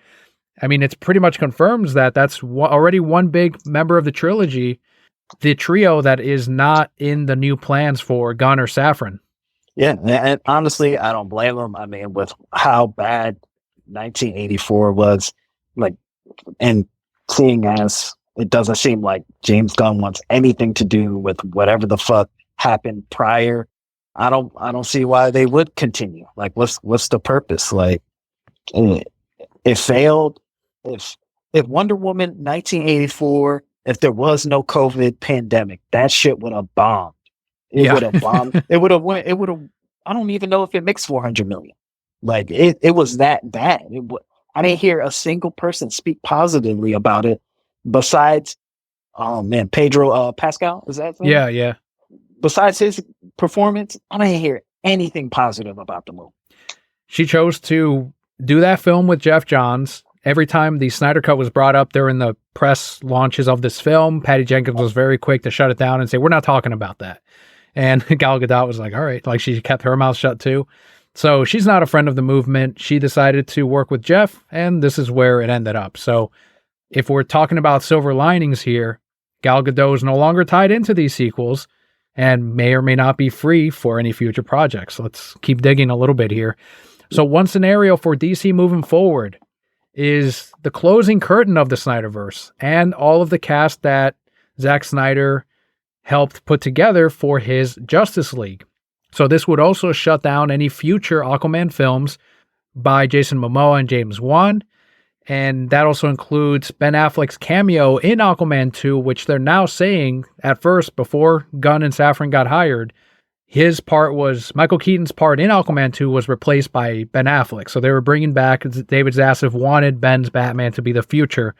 I mean, it's pretty much confirms that that's already one big member of the trilogy, the trio that is not in the new plans for Gunn or Safran. Yeah, and honestly, I don't blame them. I mean, with how bad 1984 was, like, and seeing as it doesn't seem like James Gunn wants anything to do with whatever the fuck happened prior, I don't see why they would continue. Like, what's the purpose? Like, it failed. If Wonder Woman 1984, if there was no COVID pandemic, that shit would have bombed. It would have bombed. It would have. I don't even know if it makes 400 million. Like, it was that bad. I didn't hear a single person speak positively about it besides, Pedro Pascal. Is that? Yeah. Besides his performance, I didn't hear anything positive about the movie. She chose to do that film with Jeff Johns. Every time the Snyder Cut was brought up during the press launches of this film, Patty Jenkins was very quick to shut it down and say, we're not talking about that. And Gal Gadot was like, all right, like, she kept her mouth shut too. So she's not a friend of the movement. She decided to work with Jeff, and this is where it ended up. So if we're talking about silver linings here, Gal Gadot is no longer tied into these sequels and may or may not be free for any future projects. Let's keep digging a little bit here. So one scenario for DC moving forward is the closing curtain of the Snyderverse and all of the cast that Zack Snyder helped put together for his Justice League. So this would also shut down any future Aquaman films by Jason Momoa and James Wan. And that also includes Ben Affleck's cameo in Aquaman 2, which they're now saying at first, before Gunn and Safran got hired, Michael Keaton's part in Aquaman 2 was replaced by Ben Affleck. So they were bringing back, David Zaslav wanted Ben's Batman to be the future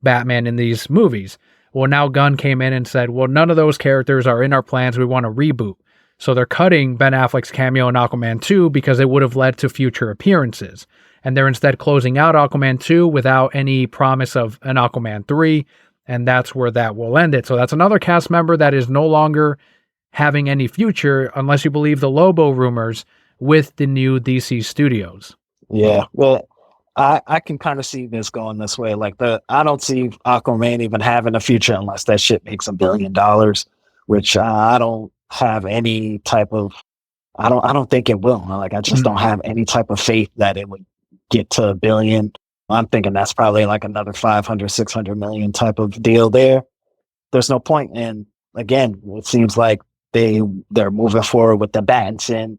Batman in these movies. Well, now Gunn came in and said, well, none of those characters are in our plans. We want to reboot. So they're cutting Ben Affleck's cameo in Aquaman 2 because it would have led to future appearances. And they're instead closing out Aquaman 2 without any promise of an Aquaman 3. And that's where that will end it. So that's another cast member that is no longer having any future, unless you believe the Lobo rumors, with the new DC studios. Yeah, well, I can kind of see this going this way. Like I don't see Aquaman even having a future unless that shit makes $1 billion, which I don't have any type of. I don't think it will. Like I just don't have any type of faith that it would get to $1 billion. I'm thinking that's probably like another 500, 600 million type of deal there. There's no point. And again, it seems like they're moving forward with the bats, and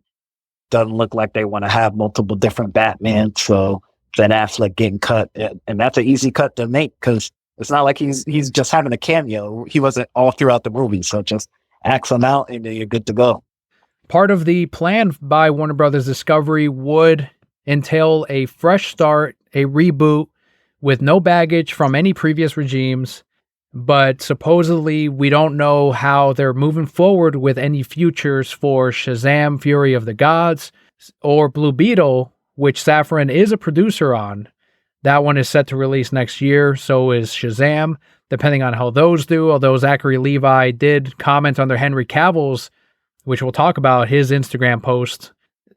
doesn't look like they want to have multiple different Batman. So Ben Affleck getting cut, and that's an easy cut to make because it's not like he's just having a cameo. He wasn't all throughout the movie, so just axe him out and then you're good to go. Part of the plan by Warner Brothers Discovery would entail a fresh start, a reboot with no baggage from any previous regimes. But supposedly we don't know how they're moving forward with any futures for Shazam! Fury of the Gods or Blue Beetle, which Safran is a producer on. That one is set to release next year, so is Shazam, depending on how those do. Although Zachary Levi did comment under Henry Cavill's, which we'll talk about, his Instagram post.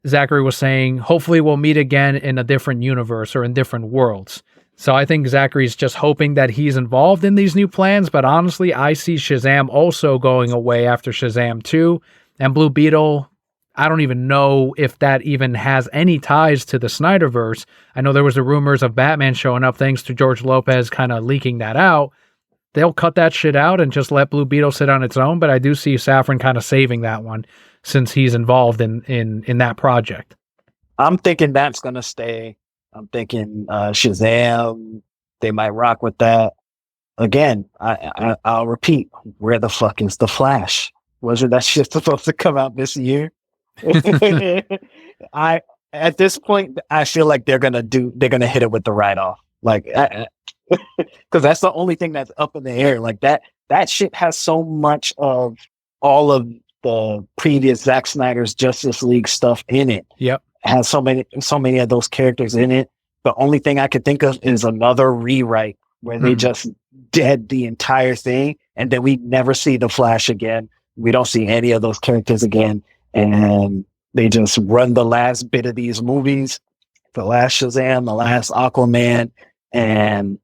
Zachary was saying, hopefully we'll meet again in a different universe or in different worlds. So I think Zachary's just hoping that he's involved in these new plans, but honestly, I see Shazam also going away after Shazam 2, and Blue Beetle, I don't even know if that even has any ties to the Snyderverse. I know there was the rumors of Batman showing up thanks to George Lopez kind of leaking that out. They'll cut that shit out and just let Blue Beetle sit on its own, but I do see Safran kind of saving that one since he's involved in that project. I'm thinking that's going to stay. I'm thinking Shazam, they might rock with that. Again, I'll repeat, where the fuck is the Flash? Wasn't that shit supposed to come out this year? At this point, I feel like they're gonna hit it with the write-off. Like, because that's the only thing that's up in the air. Like that shit has so much of all of the previous Zack Snyder's Justice League stuff in it. Yep. Has so many of those characters in it. The only thing I could think of is another rewrite where they just dead the entire thing, and then we never see the Flash again. We don't see any of those characters again, and they just run the last bit of these movies, the last Shazam, the last Aquaman, and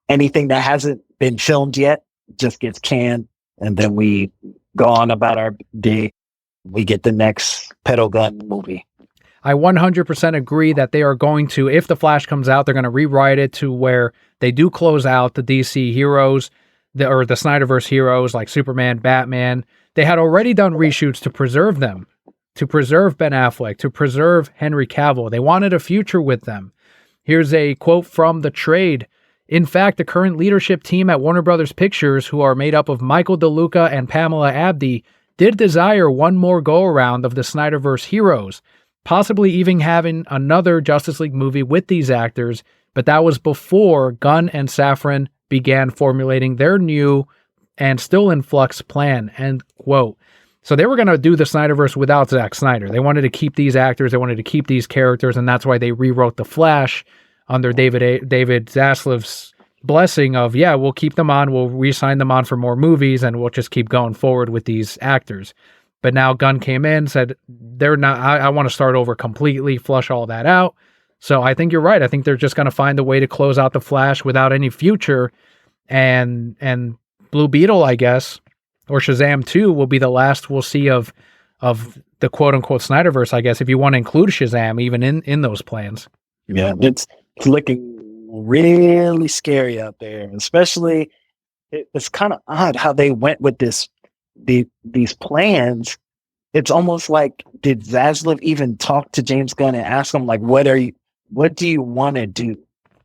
anything that hasn't been filmed yet just gets canned, and then we go on about our day. We get the next Pedal Gun movie. I 100% agree that they are going to, if the Flash comes out, they're going to rewrite it to where they do close out the DC heroes, the Snyderverse heroes like Superman, Batman. They had already done reshoots to preserve them, to preserve Ben Affleck, to preserve Henry Cavill. They wanted a future with them. Here's a quote from the trade. In fact, the current leadership team at Warner Brothers Pictures, who are made up of Michael DeLuca and Pamela Abdi, did desire one more go-around of the Snyderverse heroes, possibly even having another Justice League movie with these actors, but that was before Gunn and Safran began formulating their new and still in flux plan, end quote. So they were going to do the Snyderverse without Zack Snyder. They wanted to keep these actors, they wanted to keep these characters, and that's why they rewrote The Flash under David Zaslav's blessing of, yeah, we'll keep them on, we'll re-sign them on for more movies, and we'll just keep going forward with these actors. But now Gunn came in, said they're not. I want to start over completely, flush all that out. So I think you're right. I think they're just going to find a way to close out the Flash without any future, and Blue Beetle, I guess, or Shazam 2 will be the last we'll see of the quote unquote Snyderverse, I guess, if you want to include Shazam even in those plans. Yeah, it's looking really scary out there, especially it's kind of odd how they went with these plans. It's almost like, did Zaslav even talk to James Gunn and ask him, like, what do you want to do?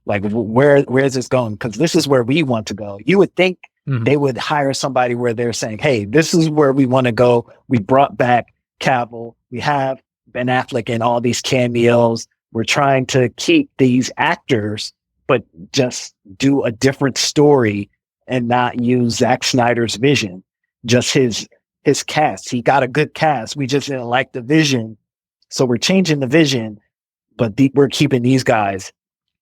Like, where is this going? Because this is where we want to go. You would think they would hire somebody where they're saying, hey, this is where we want to go. We brought back Cavill. We have Ben Affleck in all these cameos. We're trying to keep these actors, but just do a different story and not use Zack Snyder's vision, just his cast. He got a good cast. We just didn't like the vision. So we're changing the vision, but we're keeping these guys.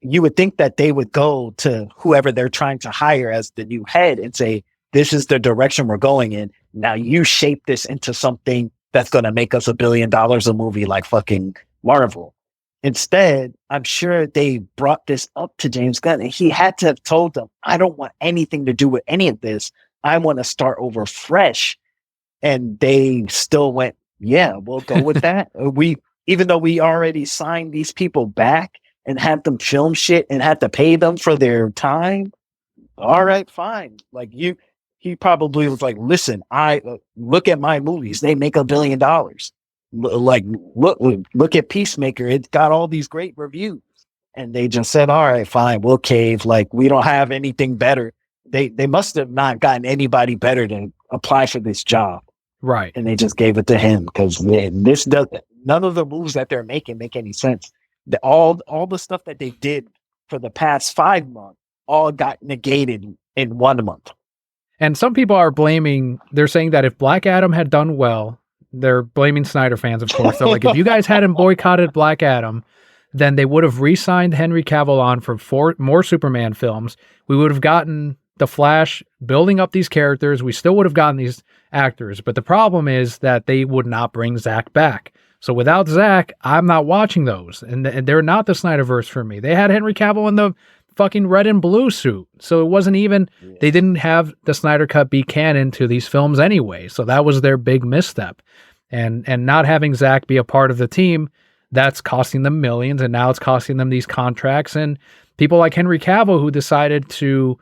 You would think that they would go to whoever they're trying to hire as the new head and say, this is the direction we're going in. Now you shape this into something that's going to make us $1 billion a movie like fucking Marvel. Instead, I'm sure they brought this up to James Gunn and he had to have told them, I don't want anything to do with any of this. I want to start over fresh. And they still went, yeah, we'll go with that. Even though we already signed these people back and had them film shit and had to pay them for their time. All right, fine. Like he probably was like, listen, I look at my movies. They make $1 billion. Like, look at Peacemaker. It got all these great reviews. And they just said, all right, fine, we'll cave. Like, we don't have anything better. They must have not gotten anybody better to apply for this job. Right. And they just gave it to him because none of the moves that they're making make any sense. All the stuff that they did for the past 5 months all got negated in 1 month. And some people are they're saying that if Black Adam had done well, they're blaming Snyder fans, of course. So like, if you guys hadn't boycotted Black Adam, then they would have re-signed Henry Cavill on for 4 more Superman films. We would have gotten the Flash building up these characters. We still would have gotten these actors. But the problem is that they would not bring Zack back. So without Zack, I'm not watching those. And they're not the Snyderverse for me. They had Henry Cavill in the fucking red and blue suit. So it wasn't even, they didn't have the Snyder Cut be canon to these films anyway. So that was their big misstep. And not having Zack be a part of the team, that's costing them millions. And now it's costing them these contracts. And people like Henry Cavill, who decided to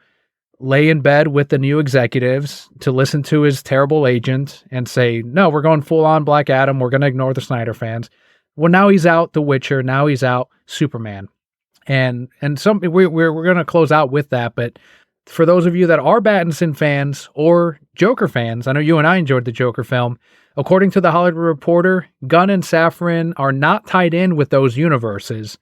lay in bed with the new executives to listen to his terrible agent and say, no, we're going full on Black Adam. We're going to ignore the Snyder fans. Well, now he's out The Witcher. Now he's out Superman. And we're going to close out with that. But for those of you that are Pattinson fans or Joker fans, I know you and I enjoyed the Joker film. According to the Hollywood Reporter, Gunn and Safran are not tied in with those universes.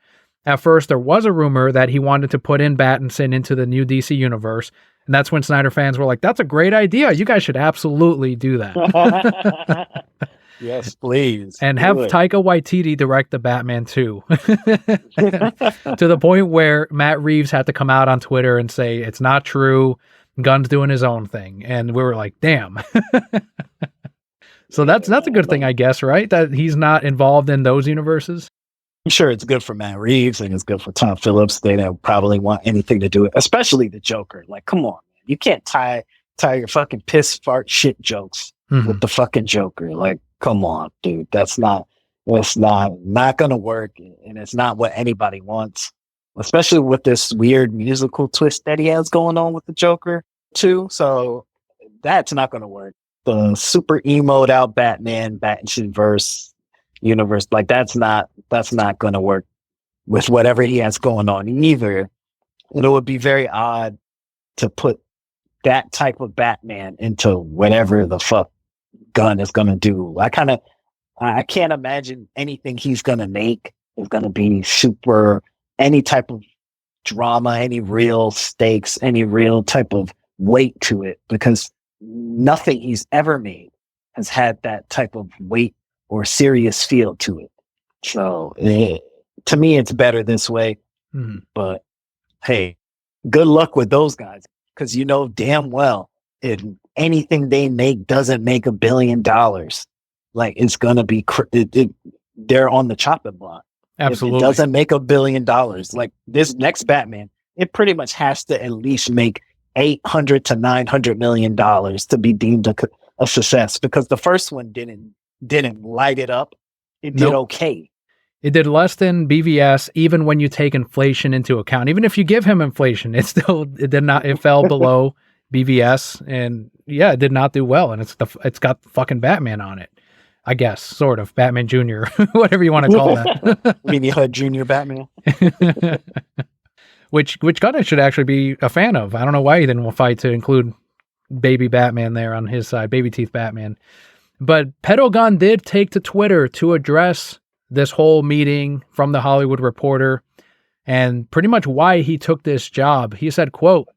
At first, there was a rumor that he wanted to put in Pattinson into the new DC universe. And that's when Snyder fans were like, that's a great idea. You guys should absolutely do that. Yes, please. And have Taika Waititi direct the Batman too. To the point where Matt Reeves had to come out on Twitter and say, it's not true. Gunn's doing his own thing. And we were like, damn. So that's a good thing, I guess, right? That he's not involved in those universes. I'm sure it's good for Matt Reeves and it's good for Tom Phillips. They don't probably want anything to do with it, especially the Joker. Like, come on, man. You can't tie your fucking piss fart shit jokes with the fucking Joker. Like, come on, dude. That's not gonna work, and it's not what anybody wants. Especially with this weird musical twist that he has going on with the Joker too. So that's not gonna work. The super emoed out Batman verse universe, like that's not going to work with whatever he has going on either. And it would be very odd to put that type of Batman into whatever the fuck Gunn is going to do. I can't imagine anything he's going to make is going to be super, any type of drama, any real stakes, any real type of weight to it, because nothing he's ever made has had that type of weight or serious feel to it. So to me, it's better this way. But hey, good luck with those guys, because you know damn well if anything they make doesn't make $1 billion, like it's gonna be they're on the chopping block. Absolutely. If it doesn't make $1 billion, like this next Batman, it pretty much has to at least make $800 to $900 million to be deemed a success, because the first one didn't light it up. It did okay. It did less than BVS, even when you take inflation into account. Even if you give him inflation, it fell below BVS, and yeah, it did not do well. And it's got fucking Batman on it, I guess, sort of Batman Jr., whatever you want to call that. Meaning HUD Junior Batman, which Gunn should actually be a fan of. I don't know why he didn't fight to include baby Batman there on his side, baby teeth Batman. But Pedo Gunn did take to Twitter to address this whole meeting from the Hollywood Reporter and pretty much why he took this job. He said, quote,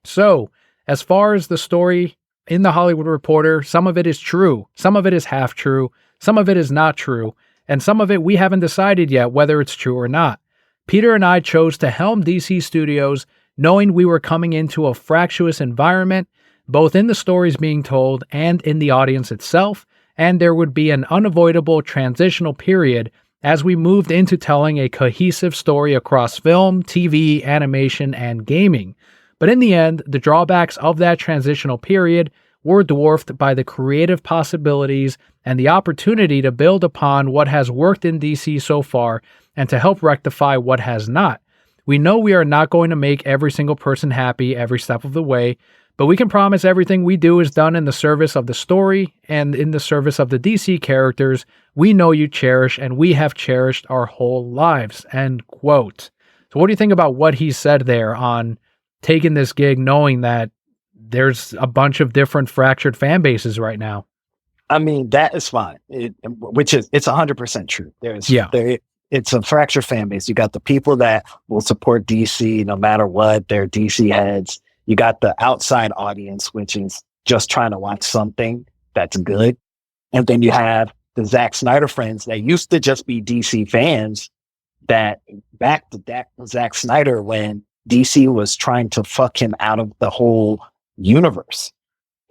"So, as far as the story in the Hollywood Reporter, some of it is true, some of it is half true, some of it is not true, and some of it we haven't decided yet whether it's true or not. Peter and I chose to helm DC Studios knowing we were coming into a fractious environment, both in the stories being told and in the audience itself, and there would be an unavoidable transitional period as we moved into telling a cohesive story across film, TV, animation, and gaming. But in the end, the drawbacks of that transitional period were dwarfed by the creative possibilities and the opportunity to build upon what has worked in DC so far and to help rectify what has not. We know we are not going to make every single person happy every step of the way, but we can promise everything we do is done in the service of the story and in the service of the DC characters we know you cherish and we have cherished our whole lives." End quote. So what do you think about what he said there on taking this gig knowing that there's a bunch of different fractured fan bases right now? I mean, that is fine. It's 100% true. It's a fractured fan base. You got the people that will support DC no matter what. They're DC heads. You got the outside audience, which is just trying to watch something that's good. And then you have the Zack Snyder friends that used to just be DC fans that backed Zack Snyder when DC was trying to fuck him out of the whole universe.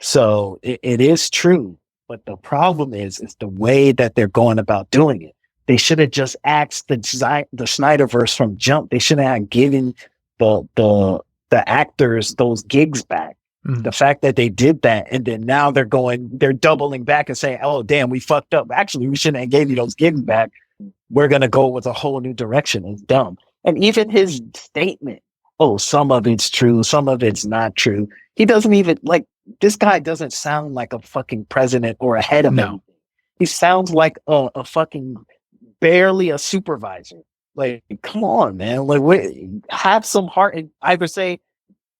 So it is true. But the problem is the way that they're going about doing it. They should have just asked the Snyderverse from jump. They should have given the actors those gigs back. The fact that they did that, and then now they're doubling back and saying, "Oh, damn, we fucked up. Actually, we shouldn't have gave you those gigs back. We're going to go with a whole new direction." It's dumb. And even his statement, "Oh, some of it's true, some of it's not true." He doesn't even this guy doesn't sound like a fucking president or a head of anything. He sounds like a fucking barely a supervisor. Like, come on, man. Have some heart and either say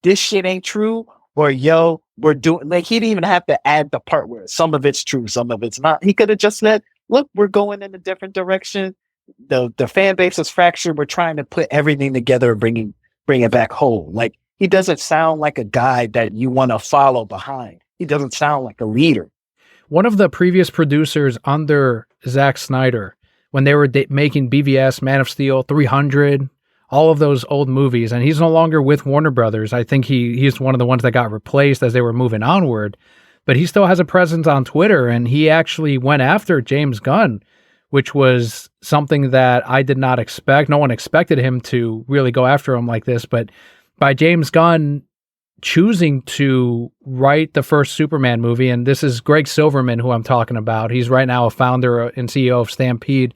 this shit ain't true or yo, we're doing he didn't even have to add the part where some of it's true, some of it's not. He could have just said, "Look, we're going in a different direction. The fan base is fractured. We're trying to put everything together and bring it back whole." He doesn't sound like a guy that you want to follow behind. He doesn't sound like a leader. One of the previous producers under Zack Snyder, when they were making BVS, Man of Steel, 300, all of those old movies, and he's no longer with Warner Brothers. I think he's one of the ones that got replaced as they were moving onward, but he still has a presence on Twitter, and he actually went after James Gunn, which was something that I did not expect. No one expected him to really go after him like this, but by James Gunn choosing to write the first Superman movie, and this is Greg Silverman who I'm talking about. He's right now a founder and CEO of Stampede.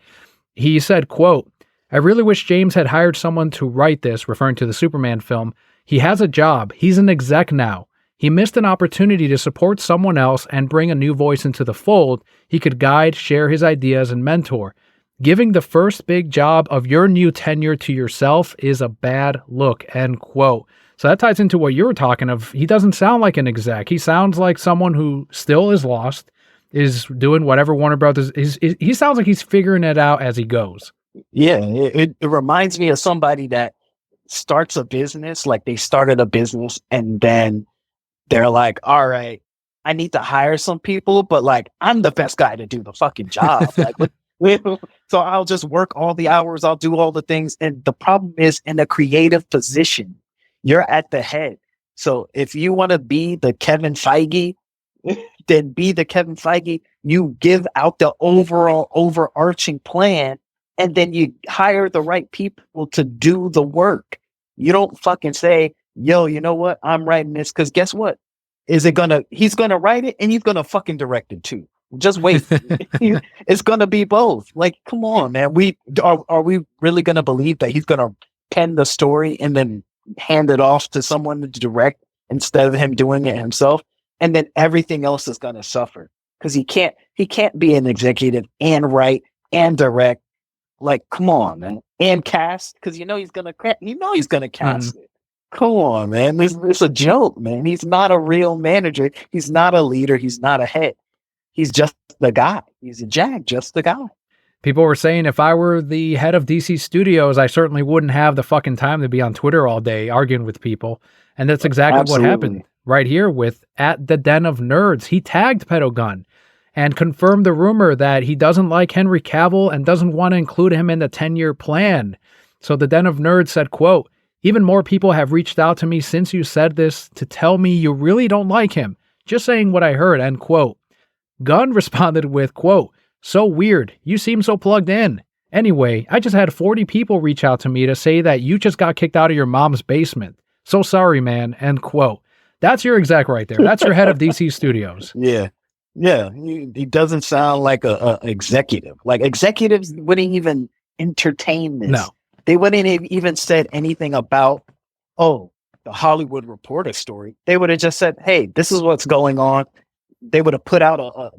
He said, quote, "I really wish James had hired someone to write this," referring to the Superman film. "He has a job. He's an exec now. He missed an opportunity to support someone else and bring a new voice into the fold. He could guide, share his ideas, and mentor. Giving the first big job of your new tenure to yourself is a bad look," end quote. So that ties into what you were talking of. He doesn't sound like an exec. He sounds like someone who still is lost, is doing whatever Warner Brothers is. He sounds like he's figuring it out as he goes. Yeah, it reminds me of somebody that starts a business, like they started a business and then they're like, "All right, I need to hire some people, but I'm the best guy to do the fucking job." So I'll just work all the hours. I'll do all the things. And the problem is, in a creative position, you're at the head. So if you want to be the Kevin Feige, then be the Kevin Feige. You give out the overall overarching plan, and then you hire the right people to do the work. You don't fucking say, yo, you know what? I'm writing this. Cause guess what? He's gonna write it and he's gonna fucking direct it too. Just wait. It's gonna be both. Like, come on, man. Are we really gonna believe that he's gonna pen the story and then hand it off to someone to direct instead of him doing it himself? And then everything else is gonna suffer. Cause he can't be an executive and write and direct. Like, come on, man. And cast, because he's gonna cast it. Come on, man. It's a joke, man. He's not a real manager. He's not a leader. He's not a head. He's just the guy. He's a jag, just the guy. People were saying if I were the head of DC Studios, I certainly wouldn't have the fucking time to be on Twitter all day arguing with people. And that's exactly what happened right here with at the Den of Nerds. He tagged Pedo Gunn and confirmed the rumor that he doesn't like Henry Cavill and doesn't want to include him in the 10-year plan. So the Den of Nerds said, quote, even more people have reached out to me since you said this to tell me you really don't like him. Just saying what I heard, end quote. Gunn responded with, quote, so weird. You seem so plugged in. Anyway, I just had 40 people reach out to me to say that you just got kicked out of your mom's basement. So sorry, man, end quote. That's your exec right there. That's your head of DC Studios. Yeah. Yeah, he doesn't sound like a executive. Like executives wouldn't even entertain this. No, they wouldn't have even said anything about, the Hollywood Reporter story. They would have just said, "Hey, this is what's going on." They would have put out a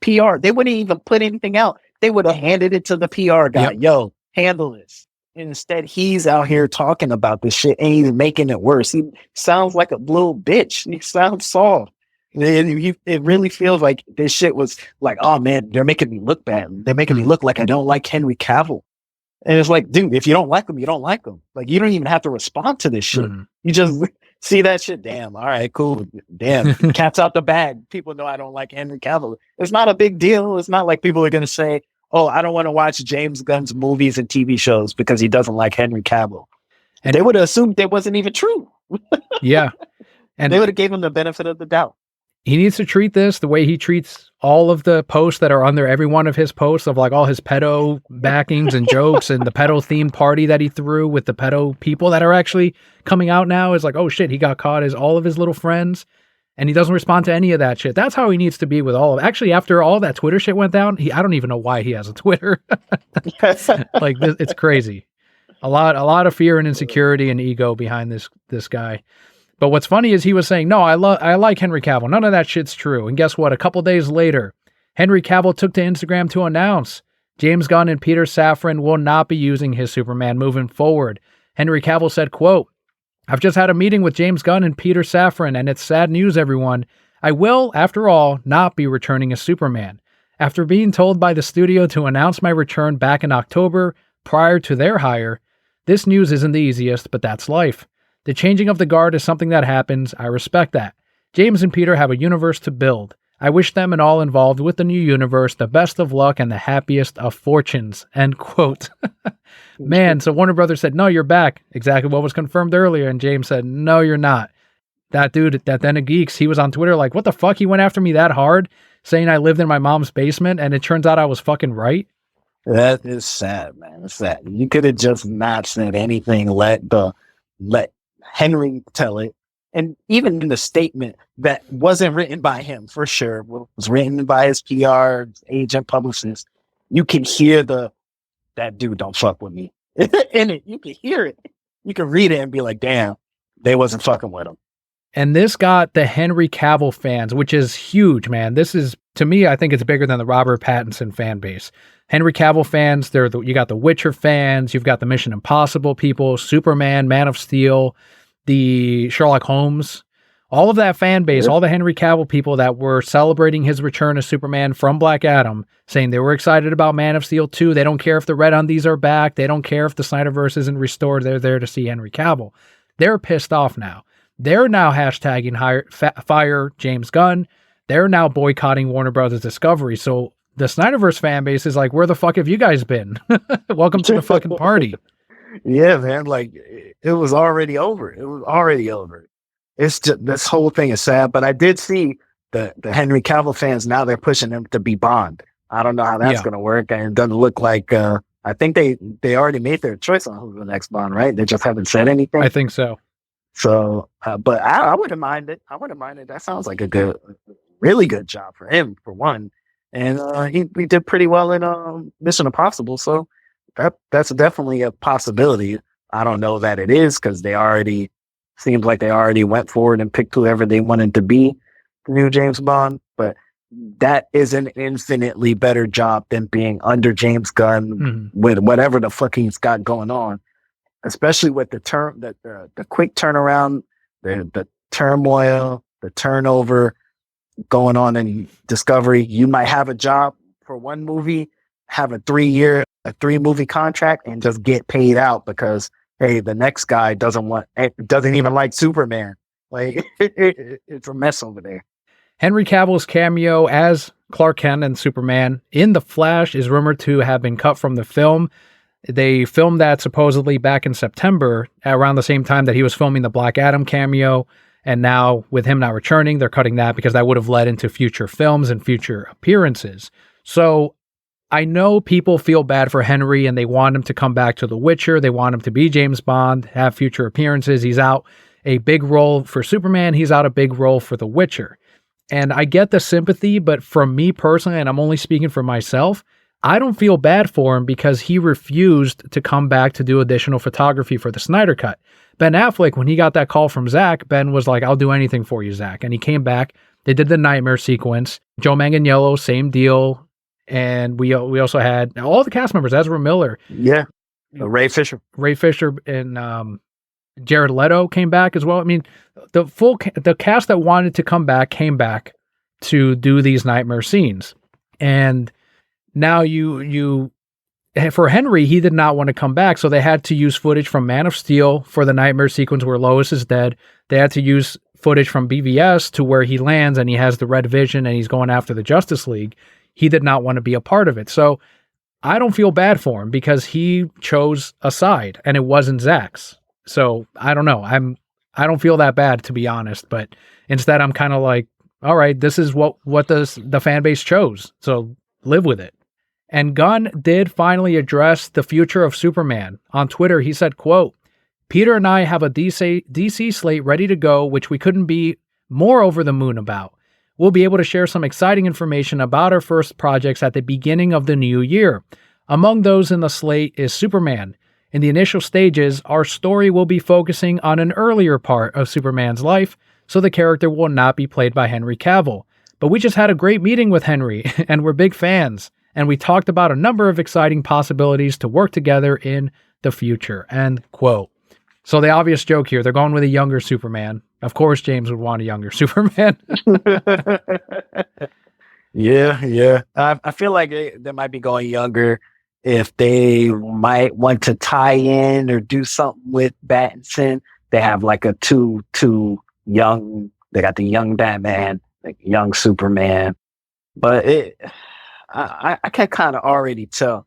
PR. They wouldn't even put anything out. They would have handed it to the PR guy. Yep. Yo, handle this. And instead, he's out here talking about this shit and he's making it worse. He sounds like a little bitch. He sounds soft. It really feels like this shit was like, oh man, they're making me look bad. They're making me look like I don't like Henry Cavill. And it's like, dude, if you don't like him, you don't like him. Like, you don't even have to respond to this shit. Mm-hmm. You just see that shit. Damn. All right, cool. Damn. Cat's out the bag. People know I don't like Henry Cavill. It's not a big deal. It's not like people are going to say, oh, I don't want to watch James Gunn's movies and TV shows because he doesn't like Henry Cavill. And they would have assumed that wasn't even true. Yeah. And they would have gave him the benefit of the doubt. He needs to treat this the way he treats all of the posts that are under every one of his posts of like all his pedo backings and jokes and the pedo themed party that he threw with the pedo people that are actually coming out now is like, oh shit, he got caught as all of his little friends and he doesn't respond to any of that shit. That's how he needs to be with all of it. Actually, after all that Twitter shit went down, I don't even know why he has a Twitter. Like it's crazy. A lot of fear and insecurity and ego behind this guy. But what's funny is he was saying, no, I like Henry Cavill. None of that shit's true. And guess what? A couple days later, Henry Cavill took to Instagram to announce James Gunn and Peter Safran will not be using his Superman moving forward. Henry Cavill said, quote, I've just had a meeting with James Gunn and Peter Safran, and it's sad news, everyone. I will, after all, not be returning as Superman. After being told by the studio to announce my return back in October prior to their hire, this news isn't the easiest, but that's life. The changing of the guard is something that happens. I respect that. James and Peter have a universe to build. I wish them and all involved with the new universe the best of luck and the happiest of fortunes. End quote. Man, so Warner Brothers said, no, you're back. Exactly what was confirmed earlier. And James said, no, you're not. That dude, that Den of Geeks, he was on Twitter like, what the fuck? He went after me that hard, saying I lived in my mom's basement, and it turns out I was fucking right. That is sad, man. It's sad. You could have just not said anything. Let Henry tell it. And even in the statement that wasn't written by him, for sure, was written by his PR agent, publicist, you can hear that dude don't fuck with me. In it, you can hear it. You can read it and be like, damn, they wasn't fucking with him. And this got the Henry Cavill fans, which is huge, man. This is, to me, I think it's bigger than the Robert Pattinson fan base. Henry Cavill fans, you got the Witcher fans, you've got the Mission Impossible people, Superman, Man of Steel, the Sherlock Holmes, all of that fan base, all the Henry Cavill people that were celebrating his return as Superman from Black Adam, saying they were excited about Man of Steel 2. They don't care if the red undies are back. They don't care if the Snyderverse isn't restored. They're there to see Henry Cavill. They're pissed off now. They're now hashtagging fire James Gunn. They're now boycotting Warner Brothers Discovery. So the Snyderverse fan base is like, where the fuck have you guys been? Welcome to the fucking party. Yeah, man. Like, it was already over. It was already over. It's just, this whole thing is sad. But I did see the Henry Cavill fans, now they're pushing him to be Bond. I don't know how that's Yeah. going to work. And it doesn't look like, I think they already made their choice on who's the next Bond, right? They just haven't said anything. I think so. So, but I wouldn't mind it. I wouldn't mind it. That sounds like a really good job for him, for one. And he did pretty well in Mission Impossible. So that's definitely a possibility. I don't know that it is because seems like they already went forward and picked whoever they wanted to be the new James Bond. But that is an infinitely better job than being under James Gunn with whatever the fuck he's got going on, especially with the quick turnaround, the turmoil, the turnover going on in Discovery. You might have a job for one movie, have a 3-movie contract, and just get paid out because, hey, the next guy doesn't even like Superman. Like it's a mess over there. Henry Cavill's cameo as Clark Kent and Superman in The Flash is rumored to have been cut from the film. They filmed that supposedly back in September, around the same time that he was filming the Black Adam cameo. And now, with him not returning, they're cutting that because that would have led into future films and future appearances. So I know people feel bad for Henry and they want him to come back to The Witcher. They want him to be James Bond, have future appearances. He's out a big role for Superman. He's out a big role for The Witcher. And I get the sympathy, but from me personally, and I'm only speaking for myself, I don't feel bad for him because he refused to come back to do additional photography for the Snyder Cut. Ben Affleck, when he got that call from Zach, Ben was like, I'll do anything for you, Zach. And he came back. They did the Nightmare sequence. Joe Manganiello, same deal. And we also had all the cast members, Ezra Miller. Yeah. Ray Fisher. And Jared Leto came back as well. I mean, the cast that wanted to come back came back to do these nightmare scenes. And now for Henry, he did not want to come back, so they had to use footage from Man of Steel for the nightmare sequence where Lois is dead. They had to use footage from BVS to where he lands and he has the red vision and he's going after the Justice League. He did not want to be a part of it. So I don't feel bad for him because he chose a side and it wasn't Zach's. So I don't know. I don't feel that bad, to be honest, but instead I'm kind of like, all right, this is what the fan base chose. So live with it. And Gunn did finally address the future of Superman. On Twitter, he said, quote, Peter and I have a DC slate ready to go, which we couldn't be more over the moon about. We'll be able to share some exciting information about our first projects at the beginning of the new year. Among those in the slate is Superman. In the initial stages, our story will be focusing on an earlier part of Superman's life, so the character will not be played by Henry Cavill. But we just had a great meeting with Henry, and we're big fans, and we talked about a number of exciting possibilities to work together in the future, end quote. So the obvious joke here, they're going with a younger Superman. Of course, James would want a younger Superman. Yeah. I feel like they might be going younger if they might want to tie in or do something with Battinson. They have like a two young. They got the young Batman, like young Superman. But I can kind of already tell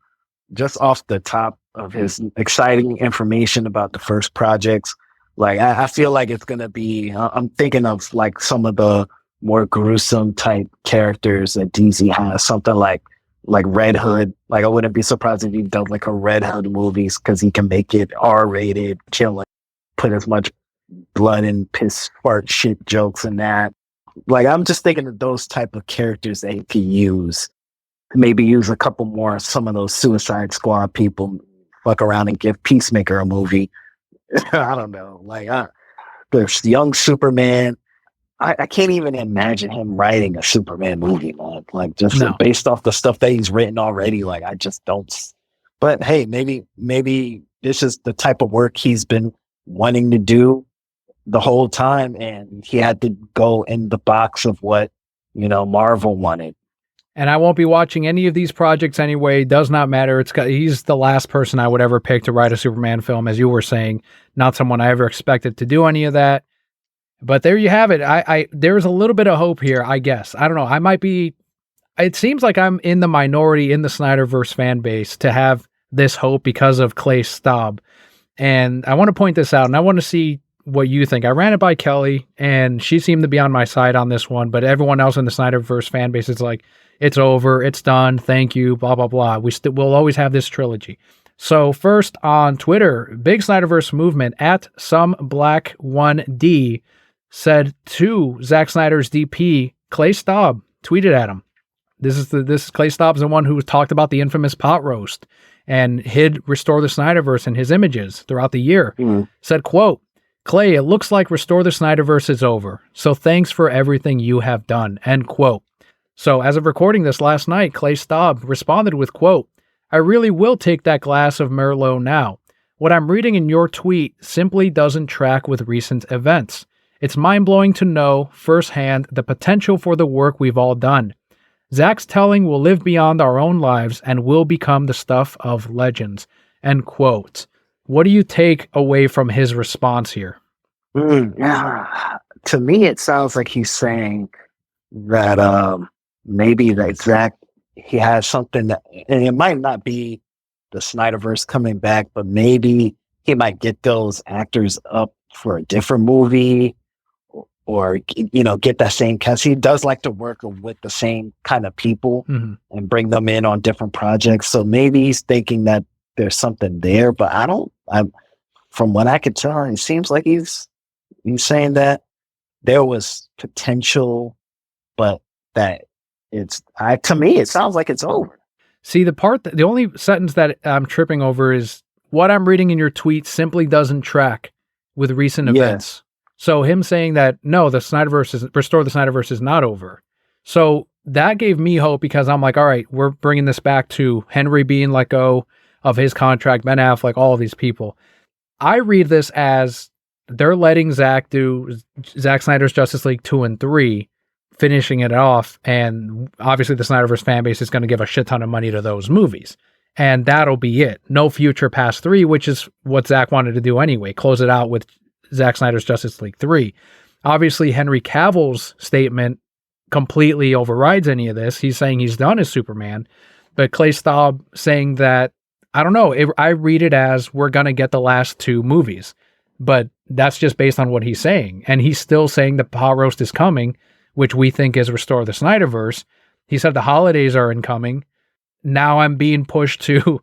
just off the top of his exciting information about the first projects. Like I feel like it's gonna be. I'm thinking of like some of the more gruesome type characters that DC has. Something like Red Hood. Like I wouldn't be surprised if he does like a Red Hood movies because he can make it R-rated, killing, put as much blood and piss fart shit jokes in that. Like I'm just thinking of those type of characters that he could use. Maybe use a couple more of some of those Suicide Squad people. Fuck around and give Peacemaker a movie. I don't know. Like there's young Superman. I can't even imagine him writing a Superman movie, man. Like just based off the stuff that he's written already. Like I just don't. But hey, maybe this is the type of work he's been wanting to do the whole time, and he had to go in the box of what Marvel wanted. And I won't be watching any of these projects anyway. Does not matter. He's the last person I would ever pick to write a Superman film, as you were saying. Not someone I ever expected to do any of that. But there you have it. There's a little bit of hope here, I guess. I don't know. I might be. It seems like I'm in the minority in the Snyderverse fan base to have this hope because of Clay Staub. And I want to point this out, and I want to see what you think. I ran it by Kelly, and she seemed to be on my side on this one, but everyone else in the Snyderverse fan base is like, it's over, it's done, thank you, blah, blah, blah. We'll always have this trilogy. So first on Twitter, big Snyderverse movement at SomeBlack1D said to Zack Snyder's DP, Clay Staub, tweeted at him. This is Clay Staub's the one who talked about the infamous pot roast and hid Restore the Snyderverse in his images throughout the year. Said, quote, Clay, it looks like Restore the Snyderverse is over. So thanks for everything you have done, end quote. So as of recording this last night, Clay Staub responded with, quote, I really will take that glass of Merlot now. What I'm reading in your tweet simply doesn't track with recent events. It's mind-blowing to know firsthand the potential for the work we've all done. Zack's telling will live beyond our own lives and will become the stuff of legends. End quote. What do you take away from his response here? To me, it sounds like he's saying that maybe that Zack, he has something that, and it might not be the Snyderverse coming back, but maybe he might get those actors up for a different movie, or get that same cast. He does like to work with the same kind of people and bring them in on different projects. So maybe he's thinking that there's something there, but from what I could tell, it seems like he's saying that there was potential, but that to me, it sounds like it's over. See, the only sentence that I'm tripping over is what I'm reading in your tweet simply doesn't track with recent events. So him saying that, no, Restore the Snyderverse is not over. So that gave me hope, because I'm like, all right, we're bringing this back to Henry being let go of his contract, Ben Affleck, all of these people. I read this as they're letting Zack do Zack Snyder's Justice League 2 and 3, finishing it off. And obviously the Snyderverse fan base is going to give a shit ton of money to those movies. And that'll be it. No future past 3, which is what Zack wanted to do anyway. Close it out with Zack Snyder's Justice League 3. Obviously, Henry Cavill's statement completely overrides any of this. He's saying he's done as Superman, but Clay Staub saying that, I don't know, I read it as we're going to get the last 2 movies, but that's just based on what he's saying. And he's still saying the pot roast is coming, which we think is Restore the Snyderverse. He said the holidays are incoming. Now I'm being pushed to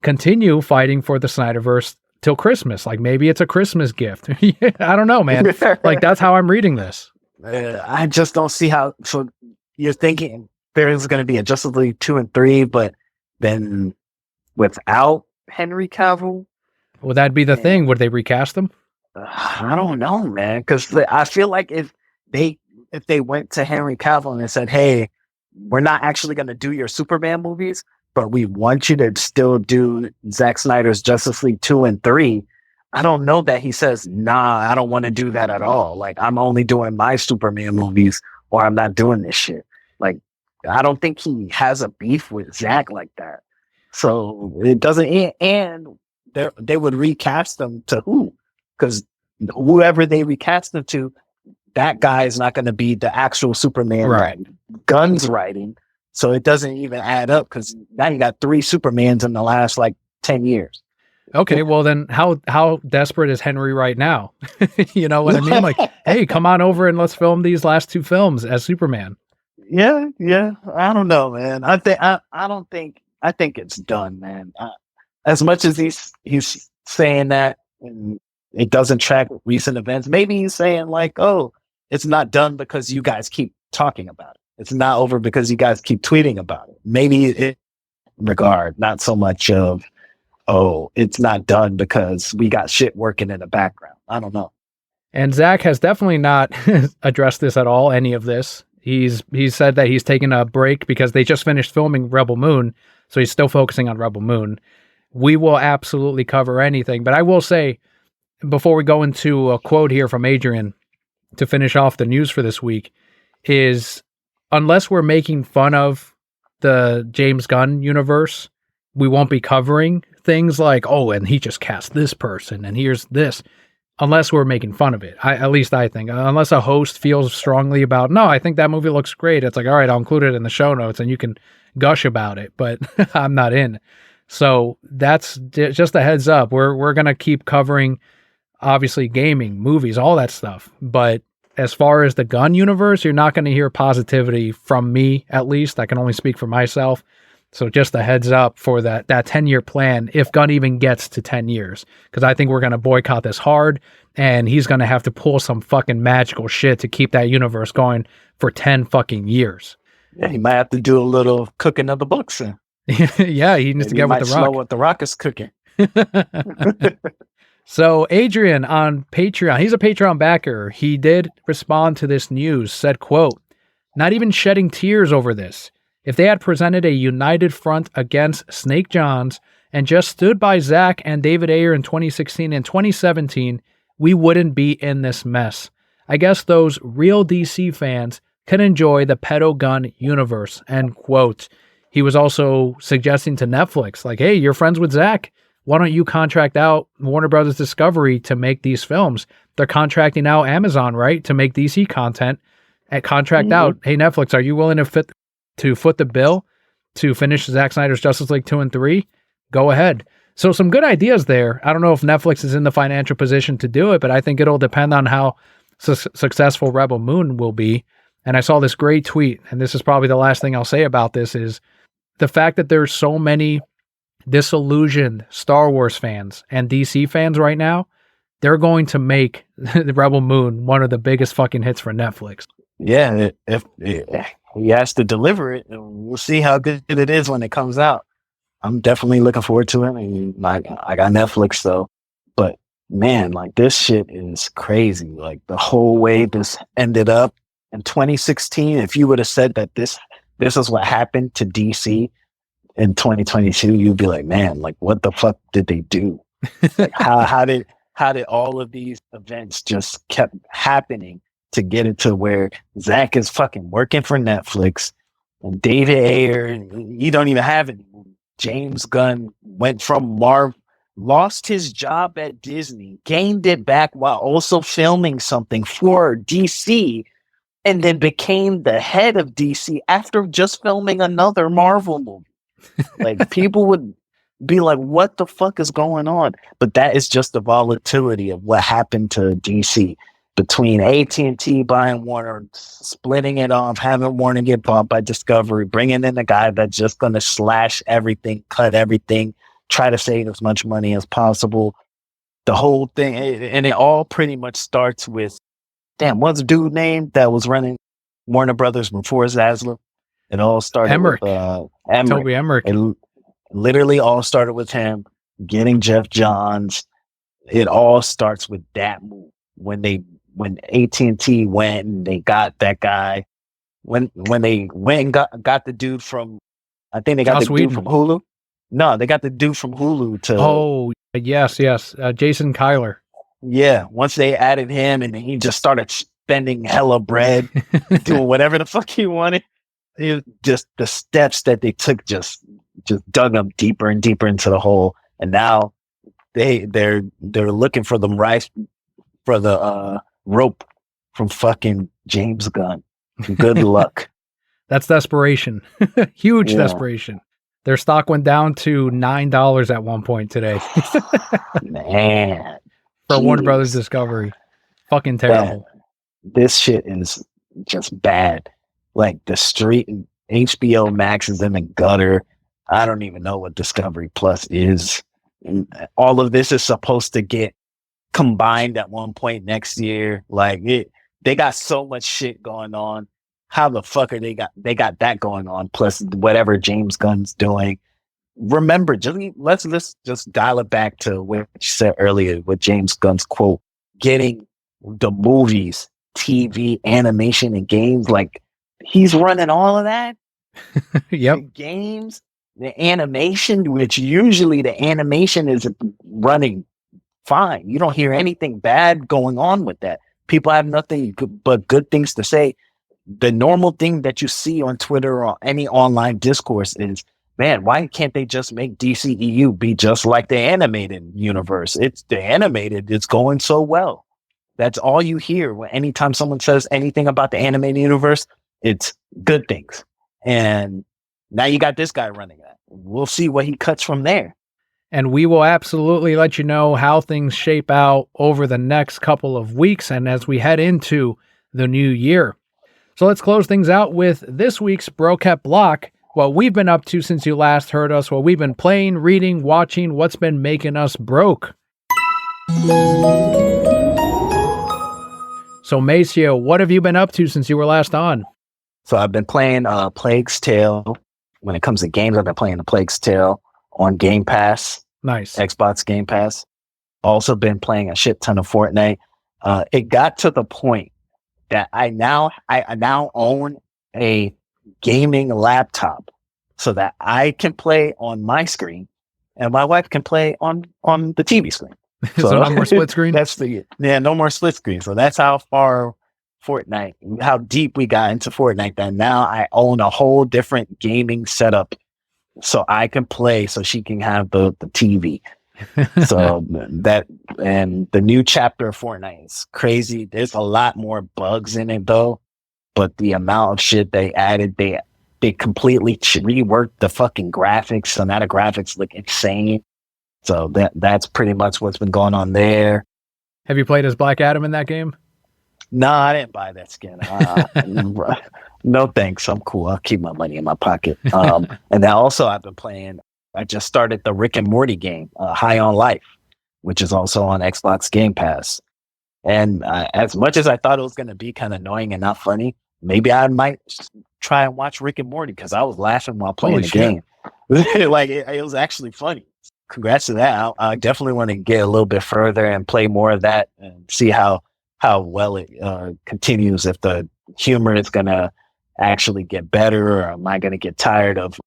continue fighting for the Snyderverse till Christmas. Like maybe it's a Christmas gift. I don't know, man. Like that's how I'm reading this. I just don't see how. So you're thinking there's going to be a Justice League 2 and 3, but then without Henry Cavill? Would that be the thing? Would they recast him? I don't know, man. Because I feel like if they went to Henry Cavill and they said, hey, we're not actually going to do your Superman movies, but we want you to still do Zack Snyder's Justice League 2 and 3. I don't know that he says, nah, I don't want to do that at all. Like, I'm only doing my Superman movies, or I'm not doing this shit. Like, I don't think he has a beef with Zack like that. So it doesn't, and they would recast them to who? Because whoever they recast them to, that guy is not going to be the actual Superman right. Gunn's writing. So it doesn't even add up, because now you got 3 Supermans in the last 10 years. Okay, well then how desperate is Henry right now? You know what I mean? Like, hey, come on over and let's film these last 2 films as Superman. Yeah. I don't know, man. I think it's done, man. As much as he's saying that, and it doesn't track with recent events, maybe he's saying oh, it's not done because you guys keep talking about it. It's not over because you guys keep tweeting about it. Maybe it regard, not so much of, oh, it's not done because we got shit working in the background. I don't know. And Zack has definitely not addressed this at all, any of this. He's said that he's taken a break because they just finished filming Rebel Moon, so he's still focusing on Rebel Moon. We will absolutely cover anything, but I will say, before we go into a quote here from Adrian to finish off the news for this week, is unless we're making fun of the James Gunn universe, we won't be covering things like, oh, and he just cast this person, and here's this, unless we're making fun of it. At least I think. Unless a host feels strongly about, no, I think that movie looks great. It's like, all right, I'll include it in the show notes, and you can gush about it, but I'm not in. So that's just a heads up. We're going to keep covering obviously gaming, movies, all that stuff. But as far as the Gunn universe, you're not going to hear positivity from me, at least. I can only speak for myself. So just a heads up for that 10-year plan, if Gunn even gets to 10 years, because I think we're going to boycott this hard, and he's going to have to pull some fucking magical shit to keep that universe going for 10 fucking years. Yeah, he might have to do a little cooking of the books. Yeah, he needs to get with the Rock. Slow what the Rock is cooking. So Adrian on Patreon, he's a Patreon backer. He did respond to this news, said, quote, "Not even shedding tears over this. If they had presented a united front against Snake Johns and just stood by Zach and David Ayer in 2016 and 2017, we wouldn't be in this mess. I guess those real DC fans can enjoy the pedo Gunn universe," end quote. He was also suggesting to Netflix, like, hey, you're friends with Zach. Why don't you contract out Warner Brothers Discovery to make these films? They're contracting out Amazon, right, to make DC content. And contract out, hey, Netflix, are you willing to foot the bill to finish Zack Snyder's Justice League 2 and 3? Go ahead. So some good ideas there. I don't know if Netflix is in the financial position to do it, but I think it'll depend on how successful Rebel Moon will be. And I saw this great tweet, and this is probably the last thing I'll say about this, is the fact that there's so many disillusioned Star Wars fans and DC fans right now. They're going to make the Rebel Moon one of the biggest fucking hits for Netflix. Yeah, if he has to deliver it, and we'll see how good it is when it comes out. I'm definitely looking forward to it. And I got Netflix though, but man, like this shit is crazy. Like the whole way this ended up in 2016. If you would have said that this is what happened to DC in 2022, you'd be like, man, like what the fuck did they do? Like, how did all of these events just kept happening to get it to where Zach is fucking working for Netflix and David Ayer, you don't even have it. James Gunn went from lost his job at Disney, gained it back while also filming something for DC, and then became the head of DC after just filming another Marvel movie. Like people would be like, what the fuck is going on? But that is just the volatility of what happened to DC between AT&T buying Warner, splitting it off, having Warner get bought by Discovery, bringing in a guy that's just going to slash everything, cut everything, try to save as much money as possible. The whole thing, and it all pretty much starts with, what's the dude name that was running Warner Brothers before Zaslav? It all started Emmerich. with Emmerich. Toby Emmerich. It literally all started with him getting Jeff Johns. It all starts with that move when AT&T went and they got that guy. When they went and got the dude from, I think they got Joss the Whedon. dude from Hulu. No, they got the dude from Hulu to. Oh yes, Jason Kyler. Yeah, once they added him and he just started spending hella bread, doing whatever the fuck he wanted. It was just the steps that they took just dug them deeper and deeper into the hole. And now they're looking for the rope from fucking James Gunn. Good luck. That's desperation. Huge desperation. Their stock went down to $9 at one point today. Man. For Warner Brothers Discovery. Fucking terrible. This shit is just bad. Like the street, HBO Max is in the gutter. I don't even know what Discovery Plus is. And all of this is supposed to get combined at one point next year. Like they got so much shit going on. How the fuck are they got that going on? Plus whatever James Gunn's doing. Remember, let's just dial it back to what you said earlier with James Gunn's quote, getting the movies, TV, animation, and games. Like he's running all of that. Yep. The games, the animation, which usually the animation is running fine. You don't hear anything bad going on with that. People have nothing but good things to say. The normal thing that you see on Twitter or any online discourse is, man, why can't they just make DCEU be just like the animated universe? It's the animated, it's going so well. That's all you hear when anytime someone says anything about the animated universe, it's good things. And now you got this guy running that. We'll see what he cuts from there. and we will absolutely let you know how things shape out over the next couple of weeks and as we head into the new year. So let's close things out with this week's Brocat Block, what we've been up to since you last heard us, what we've been playing, reading, watching, what's been making us broke. So Macio, what have you been up to since you were last on? So I've been playing Plague's Tale. When it comes to games, I've been playing the Plague's Tale on Game Pass. Nice. Xbox Game Pass. Also been playing a shit ton of Fortnite. It got to the point that I now own a gaming laptop so that I can play on my screen and my wife can play on the TV screen. So no more split screen? No more split screen. So that's how far how deep we got into Fortnite that now I own a whole different gaming setup so I can play so she can have the TV. So that, and the new chapter of Fortnite is crazy. There's a lot more bugs in it though, but the amount of shit they added, they completely reworked the fucking graphics. So now the graphics look insane. So that's pretty much what's been going on there. Have you played as Black Adam in that game? No, I didn't buy that skin. No thanks. I'm cool. I'll keep my money in my pocket. And then also I just started the Rick and Morty game, High on Life, which is also on Xbox Game Pass. And as much as I thought it was going to be kind of annoying and not funny, maybe I might try and watch Rick and Morty because I was laughing while playing the game. Like it was actually funny. Congrats to that. I definitely want to get a little bit further and play more of that and see how well it continues, if the humor is going to actually get better, or am I going to get tired of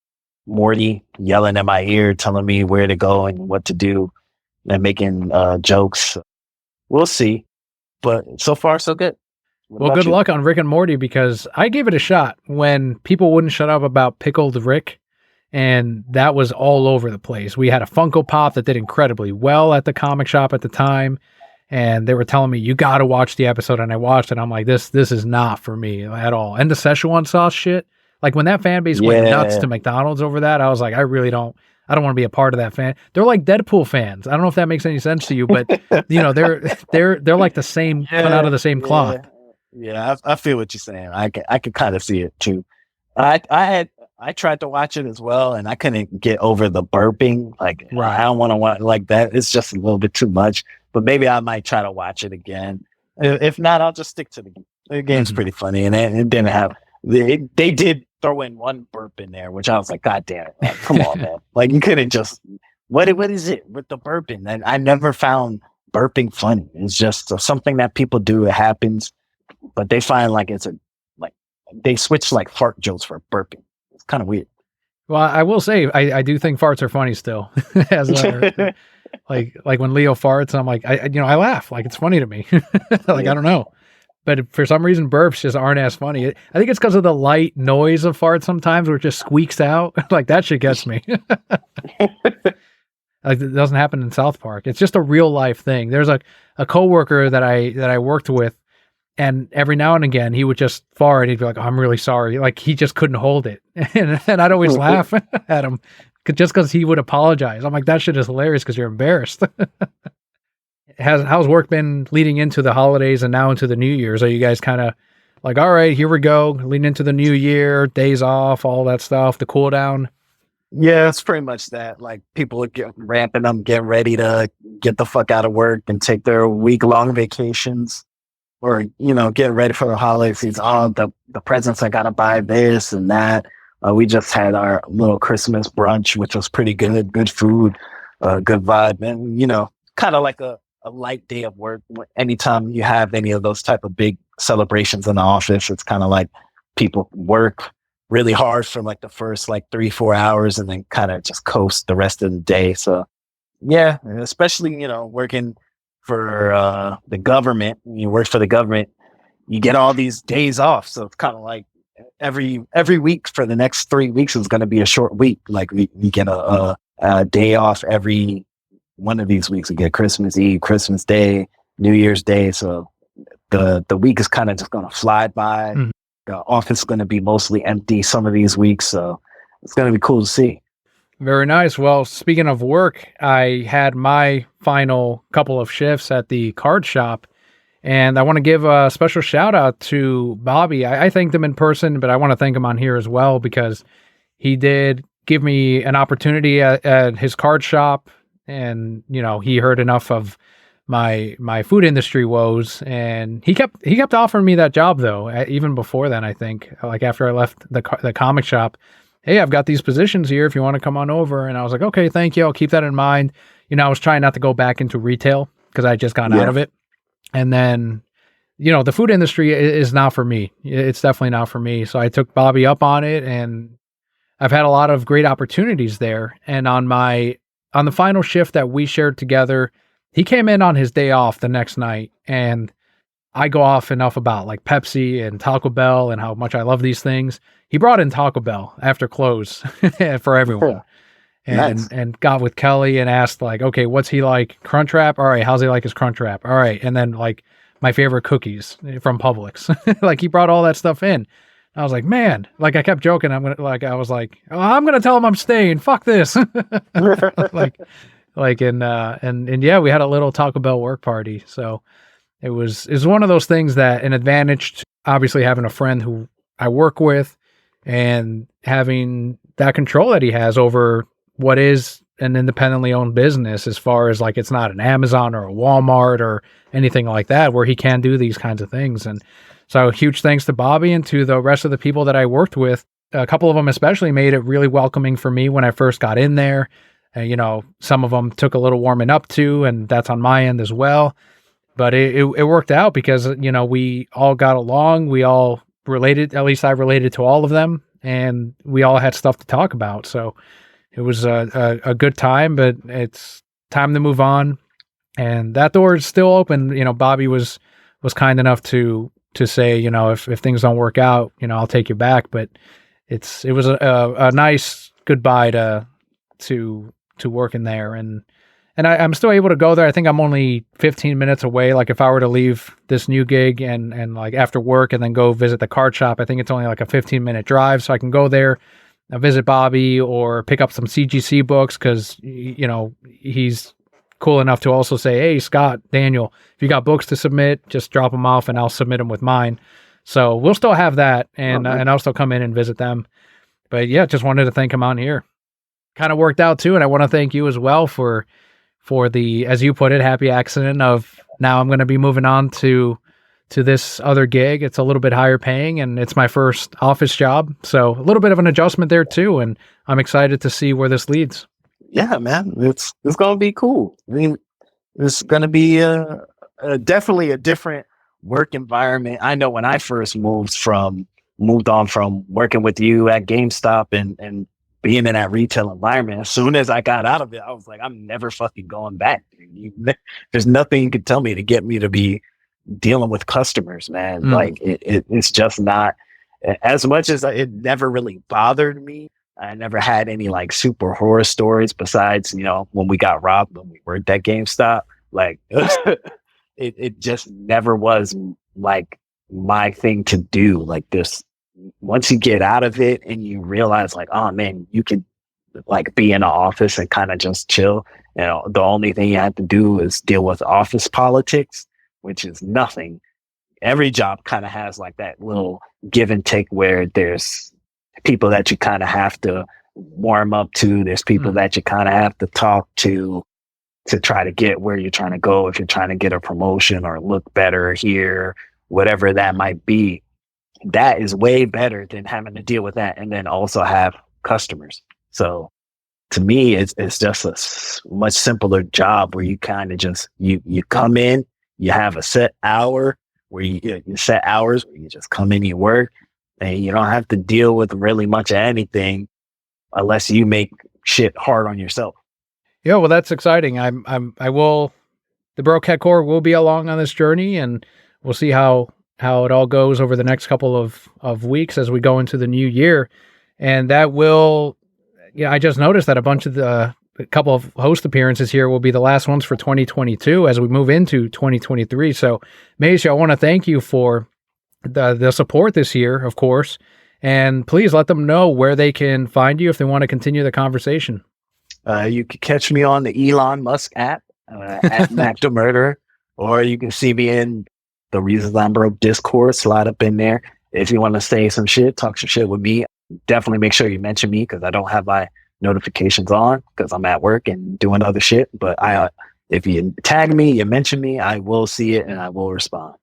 Morty yelling in my ear, telling me where to go and what to do and making jokes. We'll see. But so far, so good. Well, good luck on Rick and Morty, because I gave it a shot when people wouldn't shut up about Pickled Rick, and that was all over the place. We had a Funko Pop that did incredibly well at the comic shop at the time, and they were telling me, you got to watch the episode, and I watched it. I'm like, this is not for me at all. And the Szechuan sauce shit, like when that fan base went nuts to McDonald's over that, I was like, I don't want to be a part of that fan. They're like Deadpool fans. I don't know if that makes any sense to you, but you know, they're like the same, cut out of the same cloth. Yeah, I feel what you're saying. I could kind of see it too. I tried to watch it as well, and I couldn't get over the burping. Like, I don't want to watch like that. It's just a little bit too much. But maybe I might try to watch it again. If not, I'll just stick to the game. The game's pretty funny, and it didn't have. They did throw in one burp in there, which I was like, God damn it! Like, come on, man! Like, you couldn't just. What is it with the burping? And I never found burping funny. It's just something that people do. It happens, but they find like they switch like fart jokes for burping. It's kind of weird. Well, I will say I do think farts are funny still. As like when Leo farts, I'm like, I laugh. Like, it's funny to me. Like, I don't know. But for some reason, burps just aren't as funny. I think it's because of the light noise of farts sometimes, where it just squeaks out. Like, that shit gets me. Like, it doesn't happen in South Park. It's just a real life thing. There's a coworker that I worked with, and every now and again, he would just fart. He'd be like, oh, I'm really sorry. Like, he just couldn't hold it. And I'd always laugh at him just because he would apologize. I'm like, that shit is hilarious because you're embarrassed. How's work been leading into the holidays and now into the New Year's? Are you guys kind of like, all right, here we go, leading into the new year, days off, all that stuff, the cool down? Yeah, it's pretty much that. Like, people are ramping up, getting ready to get the fuck out of work and take their week-long vacations, or, getting ready for the holiday season. Oh, the presents, I gotta buy this and that. We just had our little Christmas brunch, which was pretty good. Good food, good vibe, and kind of like a light day of work. Anytime you have any of those type of big celebrations in the office, it's kind of like people work really hard for like the first 3-4 hours and then kind of just coast the rest of the day. So yeah, especially, working for the government, you work for the government, you get all these days off. So it's kind of like every week for the next 3 weeks is going to be a short week. Like we get a day off every one of these weeks. We get Christmas Eve, Christmas Day, New Year's Day. So the week is kind of just going to fly by. Mm-hmm. The office is going to be mostly empty some of these weeks. So it's going to be cool to see. Very nice. Well, speaking of work, I had my final couple of shifts at the card shop, and I want to give a special shout out to Bobby. I thanked him in person, but I want to thank him on here as well because he did give me an opportunity at his card shop, and he heard enough of my food industry woes, and he kept offering me that job though, even before then. I think like after I left the comic shop. Hey, I've got these positions here if you want to come on over. And I was like, okay, thank you. I'll keep that in mind. I was trying not to go back into retail because I just got out of it. And then, the food industry is not for me. It's definitely not for me. So I took Bobby up on it, and I've had a lot of great opportunities there. And on the final shift that we shared together, he came in on his day off the next night, and I go off enough about like Pepsi and Taco Bell and how much I love these things. He brought in Taco Bell after close for everyone. And got with Kelly and asked like, okay, what's he like? Crunchwrap? All right. How's he like his Crunchwrap? All right. And then like my favorite cookies from Publix. Like he brought all that stuff in. I was like, man, like I kept joking. I was like, oh, I'm going to tell him I'm staying. Fuck this. And yeah, we had a little Taco Bell work party. So it was one of those things that an advantage to obviously having a friend who I work with and having that control that he has over what is an independently owned business, as far as like, it's not an Amazon or a Walmart or anything like that, where he can do these kinds of things. And so huge thanks to Bobby and to the rest of the people that I worked with. A couple of them especially made it really welcoming for me when I first got in there. Some of them took a little warming up to, and that's on my end as well. But it worked out because, we all got along. We all related, at least I related to all of them, and we all had stuff to talk about. So it was a good time, but it's time to move on. And that door is still open. Bobby was kind enough to say, if things don't work out, I'll take you back. But it was a nice goodbye to working there. And I'm still able to go there. I think I'm only 15 minutes away. Like if I were to leave this new gig and like after work and then go visit the card shop, I think it's only like a 15-minute drive. So I can go there, visit Bobby, or pick up some CGC books because, he's cool enough to also say, hey, Scott, Daniel, if you got books to submit, just drop them off and I'll submit them with mine. So we'll still have that, and I'll still come in and visit them. But yeah, just wanted to thank him on here. Kind of worked out too. And I want to thank you as well for the, as you put it, happy accident of now I'm going to be moving on to this other gig. It's a little bit higher paying, and it's my first office job. So a little bit of an adjustment there too. And I'm excited to see where this leads. Yeah, man, it's going to be cool. I mean, it's going to be definitely a different work environment. I know when I first moved on from working with you at GameStop and being in that retail environment, as soon as I got out of it, I was like, I'm never fucking going back. There's nothing you could tell me to get me to be dealing with customers, man. Like it's just not, as much as it never really bothered me. I never had any like super horror stories besides, when we got robbed when we worked at GameStop. Like it just never was like my thing to do. Like this, once you get out of it and you realize like, oh man, you could like be in an office and kind of just chill. The only thing you have to do is deal with office politics, which is nothing. Every job kind of has like that little give and take where there's people that you kind of have to warm up to. There's people that you kind of have to talk to try to get where you're trying to go. If you're trying to get a promotion or look better here, whatever that might be, that is way better than having to deal with that and then also have customers. So to me, it's just a much simpler job where you kind of just, you come in, you have a set hour where you set hours where you just come in, you work, and you don't have to deal with really much of anything unless you make shit hard on yourself. Yeah, well, that's exciting. The Broke Head Core will be along on this journey, and we'll see how it all goes over the next couple of weeks as we go into the new year. And that will, I just noticed that a couple of host appearances here will be the last ones for 2022 as we move into 2023. So, Macio, I want to thank you for the support this year, of course, And please let them know where they can find you if they want to continue the conversation. You can catch me on the Elon Musk app at Mac the Murderer, or you can see me in the Reasons I'm Broke Discord. Slide up in there if you want to say some shit, talk some shit with me. Definitely make sure you mention me because I don't have my notifications on because I'm at work and doing other shit. But if you tag me, you mention me, I will see it and I will respond.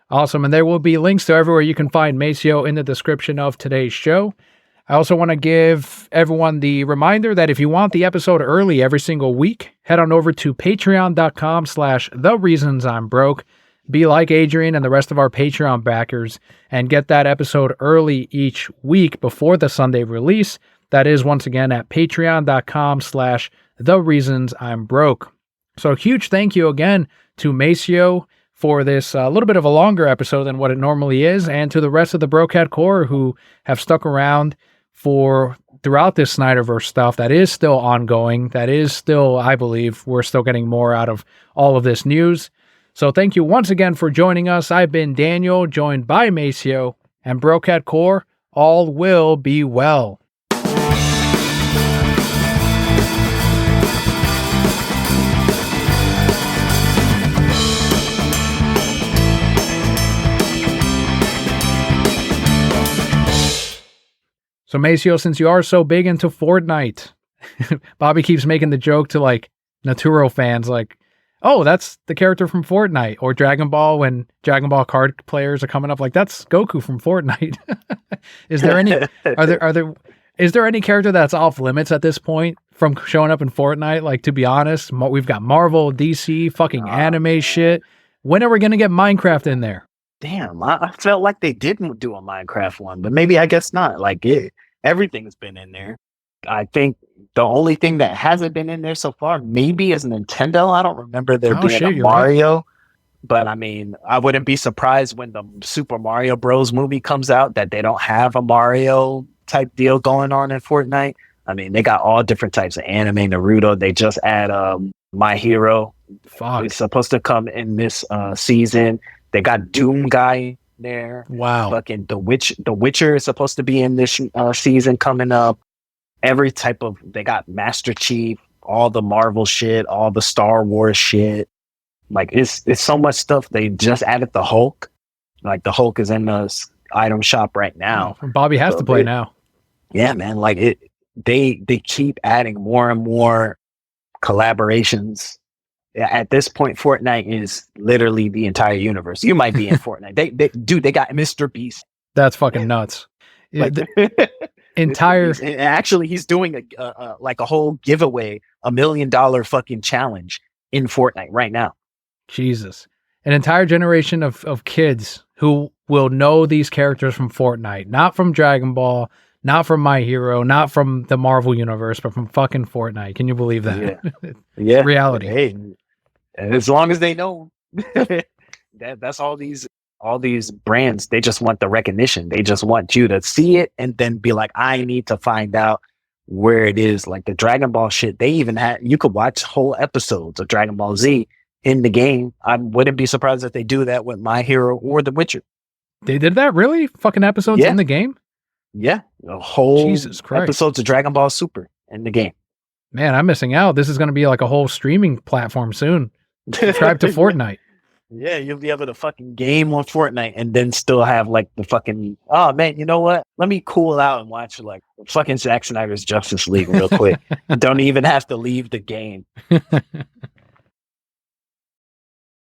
Awesome. And there will be links to everywhere you can find Macio in the description of today's show. I also want to give everyone the reminder that if you want the episode early every single week, head on over to patreon.com/thereasonsimebroke. Be like Adrian and the rest of our Patreon backers and get that episode early each week before the Sunday release. That is, once again, at patreon.com/thereasonsimebroke. So huge thank you again to Macio for this a little bit of a longer episode than what it normally is, and to the rest of the Brocat Core who have stuck around for throughout this Snyderverse stuff that is still ongoing, that is still, I believe, we're still getting more out of all of this news. So thank you once again for joining us. I've been Daniel, joined by Macio, and Brocat Core, all will be well. So Macio, since you are so big into Fortnite, Bobby keeps making the joke to like Naturo fans, like, oh, that's the character from Fortnite, or Dragon Ball when Dragon Ball card players are coming up, like that's Goku from Fortnite. Is there any character that's off limits at this point from showing up in Fortnite? Like, to be honest, we've got Marvel, DC, fucking anime shit. When are we gonna get Minecraft in there? Damn, I felt like they didn't do a Minecraft one, but maybe I guess not. Like everything's been in there. I think the only thing that hasn't been in there so far maybe is Nintendo. I don't remember there being a Mario. Right. But I mean, I wouldn't be surprised when the Super Mario Bros. Movie comes out that they don't have a Mario type deal going on in Fortnite. I mean, they got all different types of anime, Naruto. They just add My Hero. Fuck. It's supposed to come in this season. They got Doom guy there. Wow. Fucking The Witcher is supposed to be in this season coming up. Every type of, they got Master Chief, all the Marvel shit, all the Star Wars shit. Like it's so much stuff. They just added the Hulk. Like the Hulk is in the item shop right now. Oh, Bobby has to play now. Yeah, man. Like they keep adding more and more collaborations. At this point, Fortnite is literally the entire universe. You might be in Fortnite. They got Mr. Beast. That's fucking nuts. Like, entire. And actually, he's doing a whole giveaway, $1 million fucking challenge in Fortnite right now. Jesus, an entire generation of kids who will know these characters from Fortnite, not from Dragon Ball, not from My Hero, not from the Marvel universe, but from fucking Fortnite. Can you believe that? Yeah. Reality. Hey, as long as they know, that's all these brands. They just want the recognition. They just want you to see it and then be like, I need to find out where it is. Like the Dragon Ball shit, they even you could watch whole episodes of Dragon Ball Z in the game. I wouldn't be surprised if they do that with My Hero or The Witcher. They did that? Really? Fucking episodes in the game? Yeah. A whole Jesus Christ. Episodes of Dragon Ball Super in the game. Man, I'm missing out. This is going to be like a whole streaming platform soon. Subscribe to Fortnite. Yeah, you'll be able to fucking game on Fortnite and then still have like the fucking, oh man, you know what? Let me cool out and watch like fucking Zack Snyder's Justice League real quick. Don't even have to leave the game.